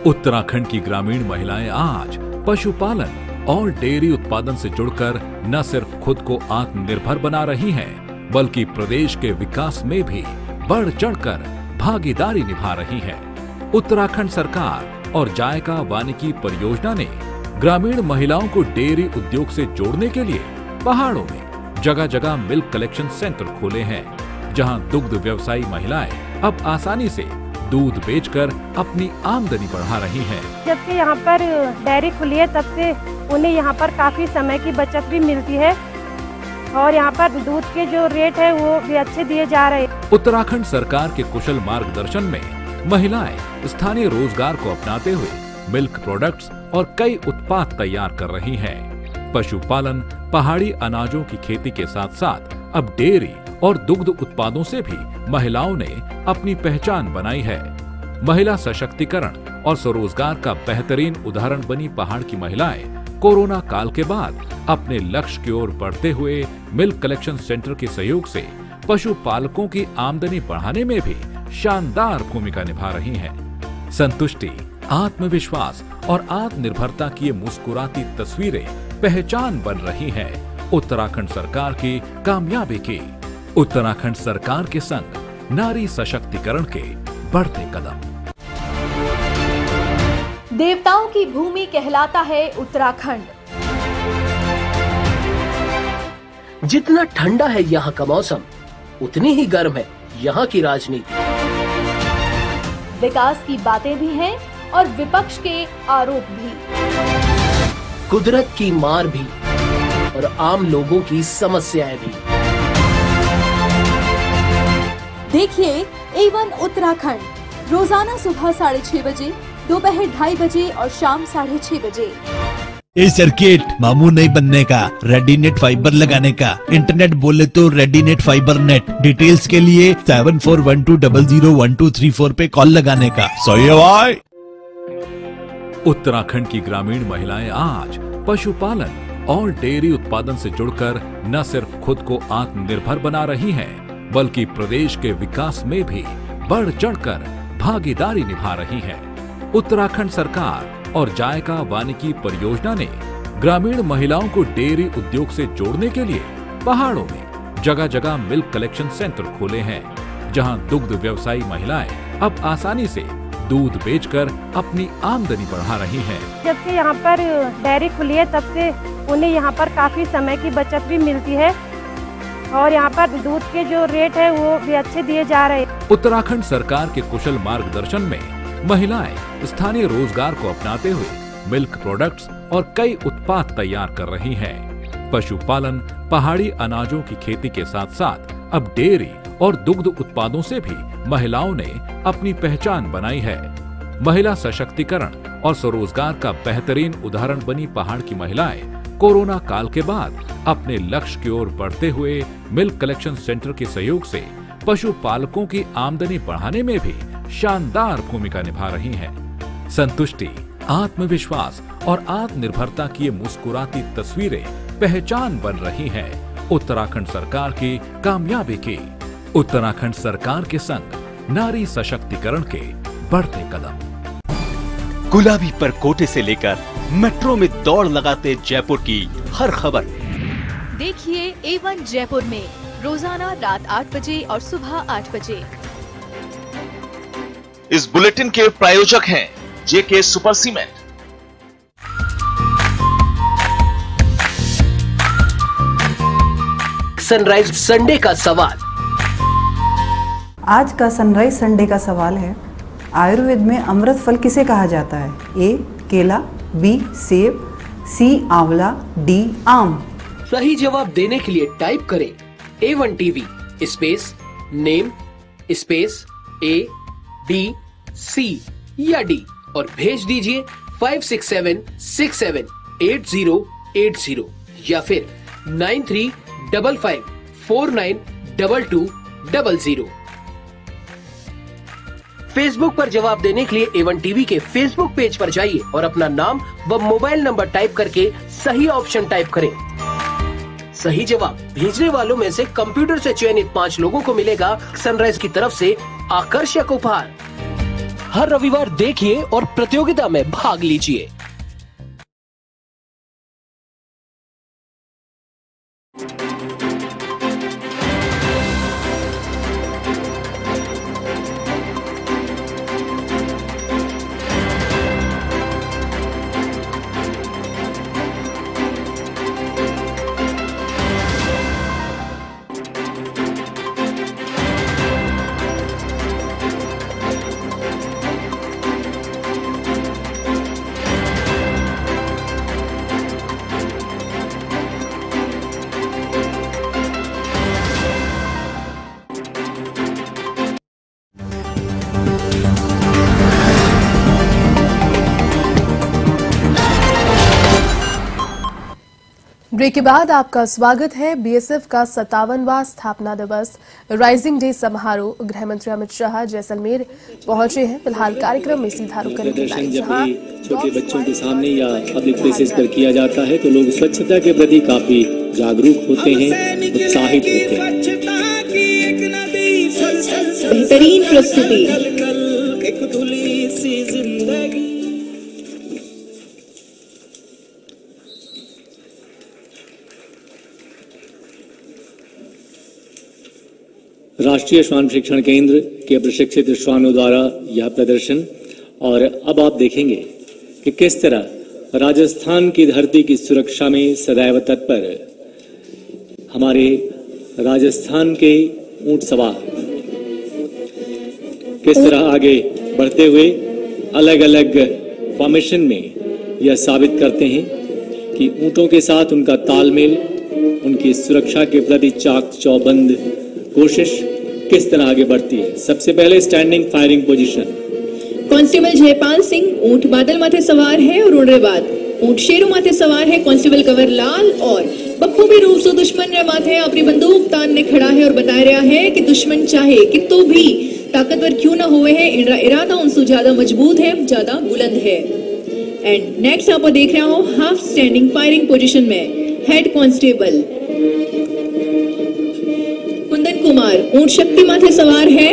उत्तराखंड की ग्रामीण महिलाएं आज पशुपालन और डेयरी उत्पादन से जुड़कर न सिर्फ खुद को आत्मनिर्भर बना रही हैं, बल्कि प्रदेश के विकास में भी बढ़ चढ़कर भागीदारी निभा रही हैं। उत्तराखंड सरकार और जायका वानिकी परियोजना ने ग्रामीण महिलाओं को डेयरी उद्योग से जोड़ने के लिए पहाड़ों में जगह जगह मिल्क कलेक्शन सेंटर खोले हैं, जहां दुग्ध व्यवसायी महिलाएं अब आसानी से दूध बेचकर अपनी आमदनी बढ़ा रही हैं। जब से यहाँ पर डेयरी खुली है तब से उन्हें यहाँ पर काफी समय की बचत भी मिलती है और यहाँ पर दूध के जो रेट है वो भी अच्छे दिए जा रहे हैं। उत्तराखंड सरकार के कुशल मार्गदर्शन में महिलाएं स्थानीय रोजगार को अपनाते हुए मिल्क प्रोडक्ट्स और कई उत्पाद तैयार कर रही हैं। पशुपालन, पहाड़ी अनाजों की खेती के साथ साथ अब डेयरी और दुग्ध उत्पादों से भी महिलाओं ने अपनी पहचान बनाई है। महिला सशक्तिकरण और स्वरोजगार का बेहतरीन उदाहरण बनी पहाड़ की महिलाएं कोरोना काल के बाद अपने लक्ष्य की ओर बढ़ते हुए मिल्क कलेक्शन सेंटर के सहयोग से पशुपालकों की आमदनी बढ़ाने में भी शानदार भूमिका निभा रही हैं। संतुष्टि, आत्मविश्वास और आत्मनिर्भरता की ये मुस्कुराती तस्वीरें पहचान बन रही हैं उत्तराखंड सरकार की कामयाबी की। उत्तराखंड सरकार के संग नारी सशक्तिकरण के बढ़ते कदम। देवताओं की भूमि कहलाता है उत्तराखंड। जितना ठंडा है यहाँ का मौसम, उतनी ही गर्म है यहाँ की राजनीति। विकास की बातें भी हैं और विपक्ष के आरोप भी। कुदरत की मार भी और आम लोगों की समस्याएं भी। देखिए A1 उत्तराखंड रोजाना सुबह 6:30 बजे, दोपहर 2:30 बजे और शाम 6:30 बजे। ए सर्किट मामू नहीं बनने का, रेडीनेट फाइबर लगाने का। इंटरनेट बोले तो रेडीनेट फाइबर नेट। डिटेल्स के लिए 7412001234 पे कॉल लगाने का। सही है भाई। उत्तराखंड की ग्रामीण महिलाएं आज पशुपालन और डेयरी उत्पादन से जुड़कर न सिर्फ खुद को आत्मनिर्भर बना रही हैं, बल्कि प्रदेश के विकास में भी बढ़ चढ़कर भागीदारी निभा रही हैं। उत्तराखंड सरकार और जायका वानिकी परियोजना ने ग्रामीण महिलाओं को डेयरी उद्योग से जोड़ने के लिए पहाड़ों में जगह जगह मिल्क कलेक्शन सेंटर खोले हैं, जहां दुग्ध व्यवसायी महिलाएं अब आसानी से दूध बेचकर अपनी आमदनी बढ़ा रही हैं। जब से यहाँ पर डेयरी खुली है तब से उन्हें यहाँ पर काफी समय की बचत भी मिलती है और यहाँ पर दूध के जो रेट है वो भी अच्छे दिए जा रहे हैं। उत्तराखंड सरकार के कुशल मार्गदर्शन में महिलाएं स्थानीय रोजगार को अपनाते हुए मिल्क प्रोडक्ट्स और कई उत्पाद तैयार कर रही हैं। पशुपालन, पहाड़ी अनाजों की खेती के साथ साथ अब डेयरी और दुग्ध उत्पादों से भी महिलाओं ने अपनी पहचान बनाई है। महिला सशक्तिकरण और स्वरोजगार का बेहतरीन उदाहरण बनी पहाड़ की महिलाएं कोरोना काल के बाद अपने लक्ष्य की ओर बढ़ते हुए मिल्क कलेक्शन सेंटर के सहयोग से पशुपालकों की आमदनी बढ़ाने में भी शानदार भूमिका निभा रही हैं। संतुष्टि, आत्मविश्वास और आत्मनिर्भरता की ये मुस्कुराती तस्वीरें पहचान बन रही हैं उत्तराखंड सरकार की कामयाबी की। उत्तराखंड सरकार के संग नारी सशक्तिकरण के बढ़ते कदम। गुलाबी पर कोटे से लेकर मेट्रो में दौड़ लगाते जयपुर की हर खबर देखिए A1 जयपुर में रोजाना रात 8 बजे और सुबह 8 बजे। इस बुलेटिन के प्रायोजक हैं जेके सुपर सीमेंट। सनराइज संडे का सवाल। आज का सनराइज संडे का सवाल है, आयुर्वेद में अमृत फल किसे कहा जाता है? ए केला, बी सेब, सी आंवला, डी आम। सही जवाब देने के लिए टाइप करें A1 TV space name space A B C या D और भेज दीजिए 5676788080 या फिर 9355492200। फेसबुक पर जवाब देने के लिए A1 TV के फेसबुक पेज पर जाइए और अपना नाम व मोबाइल नंबर टाइप करके सही ऑप्शन टाइप करें। सही जवाब भेजने वालों में से कंप्यूटर से चयनित 5 लोगों को मिलेगा सनराइज की तरफ से आकर्षक उपहार। हर रविवार देखिए और प्रतियोगिता में भाग लीजिए। ब्रेक के बाद आपका स्वागत है। बीएसएफ का 57वां स्थापना दिवस राइजिंग डे समारोह गृह मंत्री अमित शाह जैसलमेर पहुंचे हैं। फिलहाल कार्यक्रम में सीधा रुख करेंगे। जब भी छोटे बच्चों के सामने या पब्लिक प्लेसेस पर किया जाता है तो लोग स्वच्छता के प्रति काफी जागरूक होते हैं, उत्साहित होते हैं। बेहतरीन प्रस्तुति। राष्ट्रीय श्वान प्रशिक्षण केंद्र के प्रशिक्षित श्वानों द्वारा यह प्रदर्शन। और अब आप देखेंगे कि किस तरह राजस्थान की धरती की सुरक्षा में सदैव तत्पर हमारे राजस्थान के ऊंट सवार किस तरह आगे बढ़ते हुए अलग अलग फॉर्मेशन में यह साबित करते हैं कि ऊंटों के साथ उनका तालमेल, उनकी सुरक्षा के प्रति चाक चौबंद कोशिश किस तरह आगे बढ़ती है। सबसे पहले standing firing position. Constable Jaipal Singh ऊंट बादल माथे सवार है और उड़ने बाद ऊंट शेरू माथे सवार है। कांस्टेबल कंवर लाल और बखूबी रूप से दुश्मन रे माथे अपनी बंदूक तानने खड़ा है और बता रहा है कि दुश्मन चाहे कितो भी ताकतवर क्यों ना हुए है, इरादा उनसे ज्यादा मजबूत है, ज्यादा बुलंद है। एंड नेक्स्ट आप देख रहे हो हाफ स्टैंडिंग फायरिंग पोजीशन में हेड कांस्टेबल कुंदन कुमार ऊंट शक्ति माथे सवार है।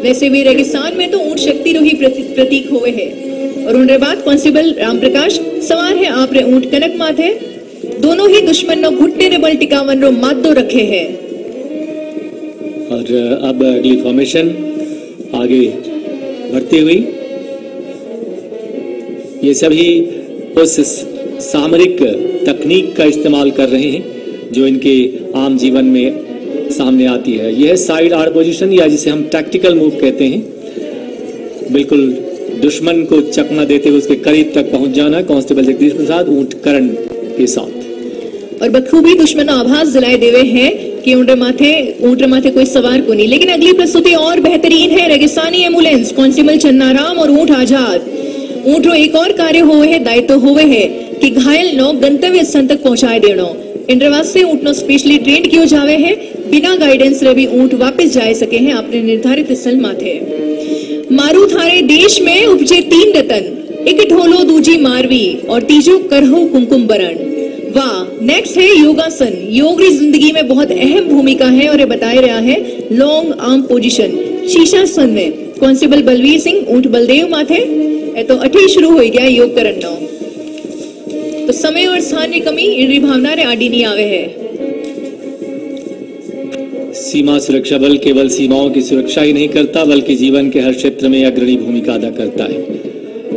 वैसे भी रेगिस्तान में तो ऊंट शक्ति रो ही प्रतीक हुए है। और उनके बाद कांस्टेबल राम प्रकाश सवार है आप रे ऊंट कनक माथे। दोनों ही दुश्मन नो घुटने रे बल टिकावन रो मादो रखे हैं। और अब अगली फॉर्मेशन आगे बढ़ती हुई ये सभी उस सामरिक तकनीक का इस्तेमाल कर रहे हैं जो इनके आम जीवन में सामने आती है। यह साइड आर्म पोजीशन या जिसे हम टैक्टिकल मूव कहते हैं। बिल्कुल दुश्मन को चकमा देते हुए उसके करीब तक पहुंच जाना। कांस्टेबल जगदीश प्रसाद ऊंट करण के साथ और बखूबी दुश्मन आभास दिलाए देवे हैं कि ऊंट माथे कोई सवार को नहीं। लेकिन अगली प्रस्तुति और बेहतरीन है। रेगिस्तानी एम्बुलेंस कांस्टेबल चन्नाराम और ऊंट आजाद। ऊंट रो एक और कार्य हुए है, दायित्व हुए है कि घायल नो गंतव्य स्थान तक पहुंचाए देनो। इंटरवास से ऊंट नो स्पेशली ट्रेन कियो जावे है। बिना गाइडेंस रे भी ऊंट वापस जा सके हैं अपने निर्धारित स्थल माथे। मारू थारे देश में उपजे 3 रतन, एक ढोलो दूजी मारवी और तीजो करहो कुमकुम बरण। वाह। नेक्स्ट है योगासन। योग री जिंदगी में बहुत अहम भूमिका है और ये बताया रहा है लॉन्ग आर्म पोजीशन शीशासन में कांस्टेबल बलवीर सिंह ऊंट बलदेव माथे। तो अठे शुरू हो गया योग करन नो। तो समय और स्थान की कमी इन भावना रे आडी नहीं आवे है। सीमा सुरक्षा बल केवल सीमाओं की सुरक्षा ही नहीं करता बल्कि जीवन के हर क्षेत्र में अग्रणी भूमिका अदा करता है।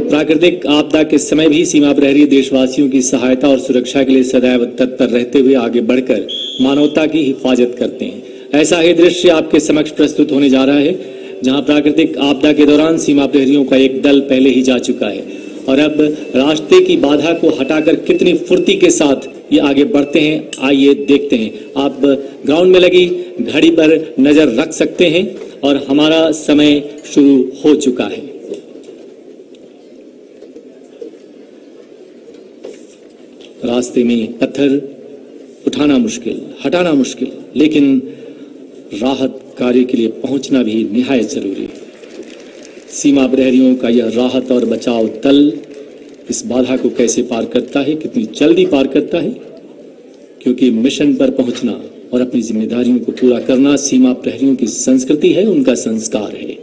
प्राकृतिक आपदा के समय भी सीमा प्रहरी देशवासियों की सहायता और सुरक्षा के लिए सदैव तत्पर रहते हुए आगे बढ़कर मानवता की हिफाजत करते हैं। ऐसा ही दृश्य आपके समक्ष प्रस्तुत होने जा रहा है जहां प्राकृतिक आपदा के दौरान सीमा प्रहरियों का एक दल पहले ही जा चुका है और अब रास्ते की बाधा को हटाकर कितनी फुर्ती के साथ ये आगे बढ़ते हैं, आइए देखते हैं। आप ग्राउंड में लगी घड़ी पर नजर रख सकते हैं और हमारा समय शुरू हो चुका है। रास्ते में पत्थर उठाना मुश्किल, हटाना मुश्किल, लेकिन राहत कार्य के लिए पहुंचना भी निहायत जरूरी है। सीमा प्रहरियों का यह राहत और बचाव दल इस बाधा को कैसे पार करता है, कितनी जल्दी पार करता है, क्योंकि मिशन पर पहुंचना और अपनी जिम्मेदारियों को पूरा करना सीमा प्रहरियों की संस्कृति है, उनका संस्कार है।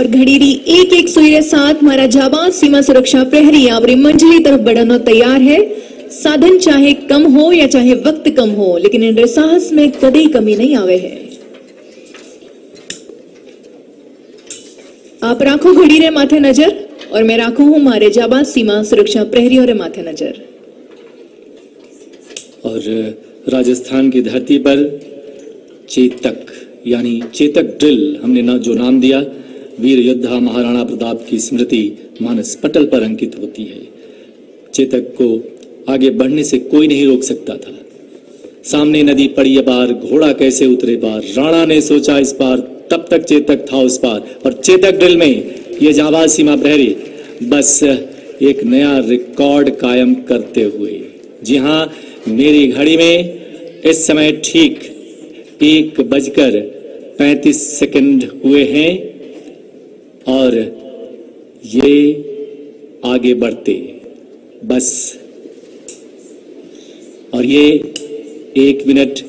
और घड़ीरी 1-1 सुई के साथ हमारा जाबाज सीमा सुरक्षा प्रहरी आवरी मंजिली तरफ बढ़ना तैयार है। साधन चाहे कम हो या चाहे वक्त कम हो, लेकिन इन साहस में कभी कमी नहीं आवे है। आप राखो घड़ी रे माथे नजर और मैं राखू हूं हमारे जाबाज सीमा सुरक्षा प्रहरी और माथे नजर। और राजस्थान की धरती पर चेतक यानी चेतक ड्रिल हमने जो नाम दिया, वीर योद्धा महाराणा प्रताप की स्मृति मानस पटल पर अंकित होती है। चेतक को आगे बढ़ने से कोई नहीं रोक सकता था। सामने नदी पड़ी अपार, घोड़ा कैसे उतरे पार, राणा ने सोचा इस पार, तब तक चेतक था उस पार। और चेतक ड्रिल में ये जाबाज सीमा प्रहरी बस एक नया रिकॉर्ड कायम करते हुए, जी हाँ, मेरी घड़ी में इस समय ठीक 1:35 हुए हैं और ये आगे बढ़ते बस, और ये 1 मिनट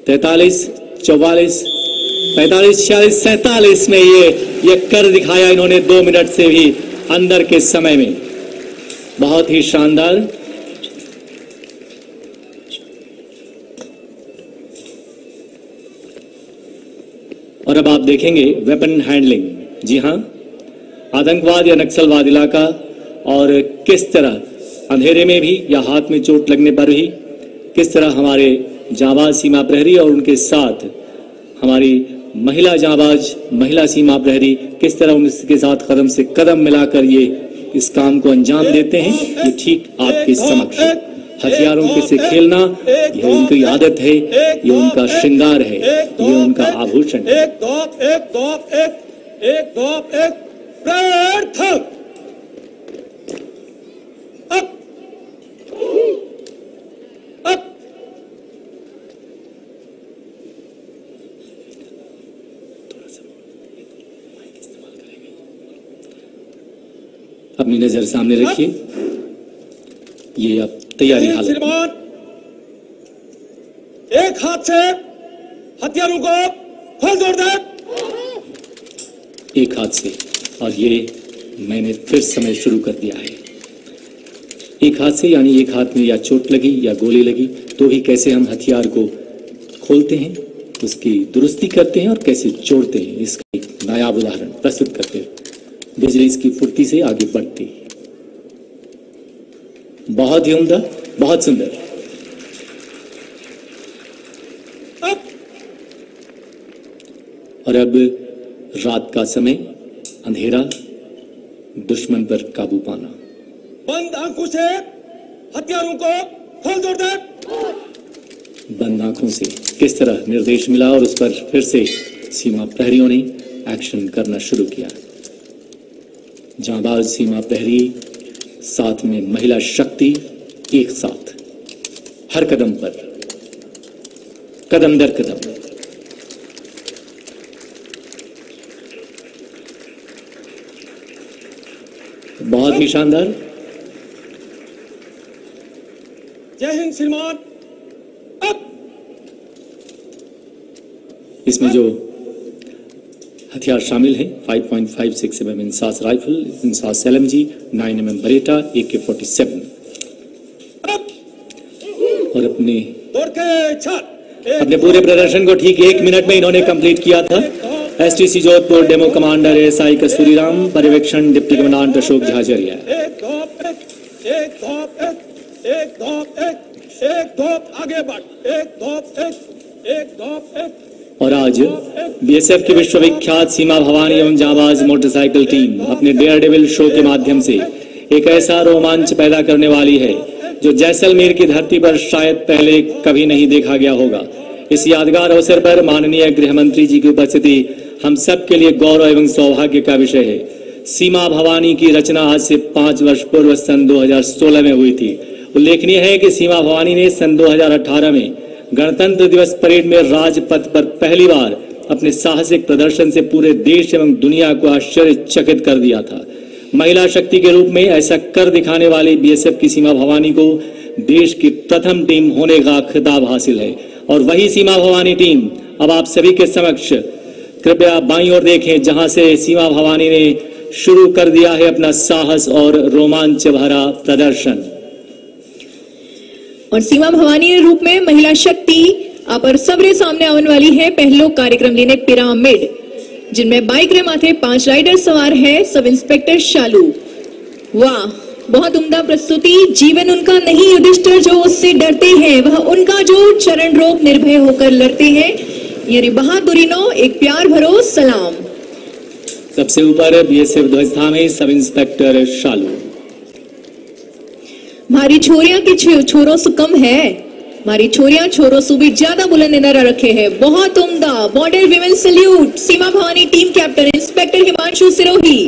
43, 44, 45, 46, 47 में ये कर दिखाया इन्होंने 2 मिनट से भी अंदर के समय में। बहुत ही शानदार। और अब आप देखेंगे वेपन हैंडलिंग, जी हां, आतंकवाद या नक्सलवाद इलाका, और किस तरह अंधेरे में भी या हाथ में चोट लगने पर भी किस तरह हमारे जाबाज सीमा प्रहरी और उनके साथ हमारी महिला जाबाज महिला सीमा प्रहरी किस तरह उनके साथ कदम से कदम मिलाकर ये इस काम को अंजाम देते हैं, ये ठीक आपके समक्ष। हथियारों के से खेलना यह उनकी आदत है, ये उनका श्रृंगार है, ये उनका आभूषण है। अपनी नजर सामने रखिए, ये अब तैयारी हालत। एक हाथ से हथियारों को खोल जोड़ दे। एक हाथ से, और ये मैंने फिर समय शुरू कर दिया है। एक हाथ से यानी एक हाथ में या चोट लगी या गोली लगी तो भी कैसे हम हथियार को खोलते हैं, उसकी दुरुस्ती करते हैं और कैसे जोड़ते हैं, इसका एक नायाब उदाहरण प्रस्तुत करते हैं। बिजली इसकी फुर्ती से आगे बढ़ती है। बहुत ही उम्दा, बहुत सुंदर। और अब रात का समय, अंधेरा, दुश्मन पर काबू पाना। बंद आंखों से हथियारों को खोल जोड़ दे। बंद आंखों से किस तरह निर्देश मिला और उस पर फिर से सीमा प्रहरियों ने एक्शन करना शुरू किया। जांबाज सीमा प्रहरी साथ में महिला शक्ति एक साथ, हर कदम पर, कदम दर कदम। बहुत ही शानदार। जय हिंद श्रीमान। इसमें जो हथियार शामिल हैं 5.56 mm INSAS rifle, INSAS LMG, 9 mm Bareta, AK-47। और अपने पूरे प्रदर्शन को ठीक 1 मिनट में इन्होंने कंप्लीट किया था। STC Jodhpur demo commander SI कस्तूरीराम, पर्यवेक्षण डिप्टी कमांडेंट अशोक झाझरिया। आगे बढ़। एक और आज BSF की विश्वविख्यात सीमा भवानी एवं जाबाज मोटरसाइकिल टीम अपने डेयर डेविल शो के माध्यम से एक ऐसा रोमांच पैदा करने वाली है जो जैसलमेर की धरती पर शायद पहले कभी नहीं देखा गया होगा। इस यादगार अवसर पर माननीय गृह मंत्री जी की उपस्थिति हम सब के लिए गौरव एवं सौभाग्य का विषय है। सीमा भवानी की रचना आज से 5 वर्ष पूर्व सन 2016 में हुई थी। उल्लेखनीय है कि सीमा भवानी ने सन 2018 में गणतंत्र दिवस परेड में राजपथ पर पहली बार अपने साहसिक प्रदर्शन से पूरे देश एवं दुनिया को आश्चर्यचकित कर दिया था। महिला शक्ति के रूप में ऐसा कर दिखाने वाली BSF की सीमा भवानी को देश की प्रथम टीम होने का खिताब हासिल है। और वही सीमा भवानी टीम अब आप सभी के समक्ष कृपया बाईं ओर देखें, जहां से सीमा भवानी ने शुरू कर दिया है अपना साहस और रोमांच भरा प्रदर्शन। और सीमा भवानी के रूप में महिला शक्ति आप सबरे सामने आने वाली है पहलो कार्यक्रम लेने पिरामिड, जिनमें बाइक रे माथे 5 राइडर सवार है। सब इंस्पेक्टर शालू, वाह बहुत उम्दा प्रस्तुति। जीवन उनका नहीं युधिष्ठिर जो उससे डरते हैं, वह उनका जो चरण रोक निर्भय होकर लड़ते हैं। यानी बहादुरी नो एक प्यार भरो सलाम। सबसे ऊपर बीएसएफ ध्वज थामे सब इंस्पेक्टर शालू। मारी छोरियां के छोरों से कम है, मारी छोरियां छोरों से भी ज्यादा बुलंद नारा रखे हैं। बहुत उम्दा border women salute. Seema Bhawani team captain inspector Himanshu Sirohi.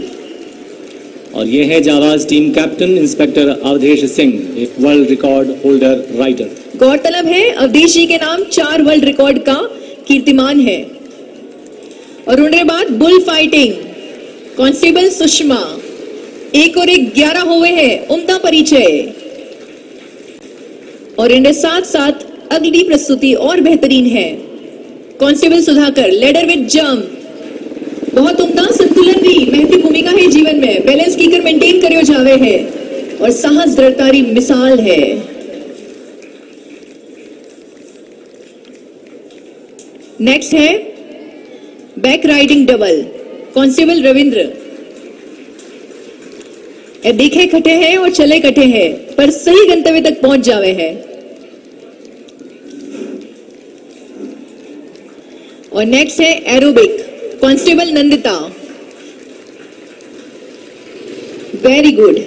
और ये है जाबाज team captain inspector Awadhesh Singh, एक वर्ल्ड रिकॉर्ड होल्डर राइडर। गौरतलब है अवधेश जी के नाम 4 वर्ल्ड रिकॉर्ड का कीर्तिमान है। और उनके बाद बुल फाइटिंग कांस्टेबल सुषमा, 1 और 1 11 हुए हैं, उम्दा परिचय। और इनके साथ साथ अगली प्रस्तुति और बेहतरीन है। Constable Sudhakar ladder with jump, बहुत उम्दा संतुलन भी महत्वपूर्ण भूमिका है जीवन में, बैलेंस कीकर मेंटेन करियो जावे है और साहस दृढ़तारी मिसाल है। नेक्स्ट है back riding double constable Ravindra. देखे कटे हैं और चले कटे हैं, पर सही गंतव्य तक पहुंच जावे है। और नेक्स्ट है aerobic constable Nandita, very good.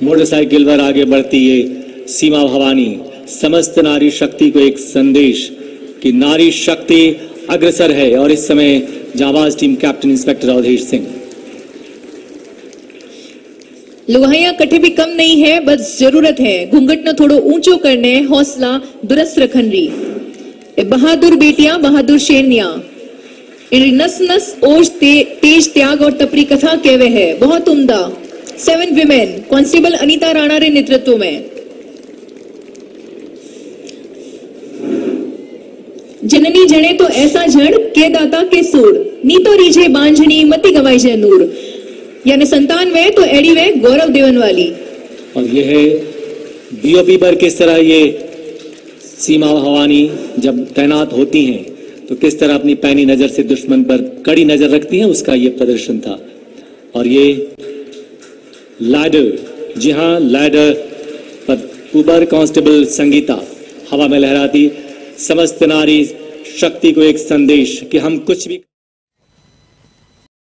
Motorcycle पर आगे बढ़ती है सीमा भवानी, समस्त नारी शक्ति को एक संदेश कि नारी शक्ति अग्रसर है। और इस समय जाबाज team captain inspector Awadhesh Singh. लुगाइयां कटे भी कम नहीं है, बस जरूरत है घूंघट न थोड़ो ऊंचो करने, हौसला दुरुस्त रखन री। बहादुर बेटियां बहादुर शेरनियां, नस नस ओज तेज त्याग और तपरी कथा कहवे है, बहुत उम्दा। 7 विमेन कांस्टेबल अनीता राणा रे नेतृत्व में। जननी जने तो ऐसा जड़ के दाता के सूर, नी तो रीझे बांझनी मती गवाई जे नूर। यानी संतान वे तो एडी वे गौरव देवन वाली। और ये है बीओपी पर किस तरह ये सीमा भवानी जब तैनात होती हैं तो किस तरह अपनी पैनी नजर से दुश्मन पर कड़ी नजर रखती हैं, उसका ये प्रदर्शन था। और ये लैडर, जी हाँ लैडर पर ऊपर कांस्टेबल संगीता हवा में लहराती, समस्त नारी शक्ति को एक संदेश कि हम कुछ भी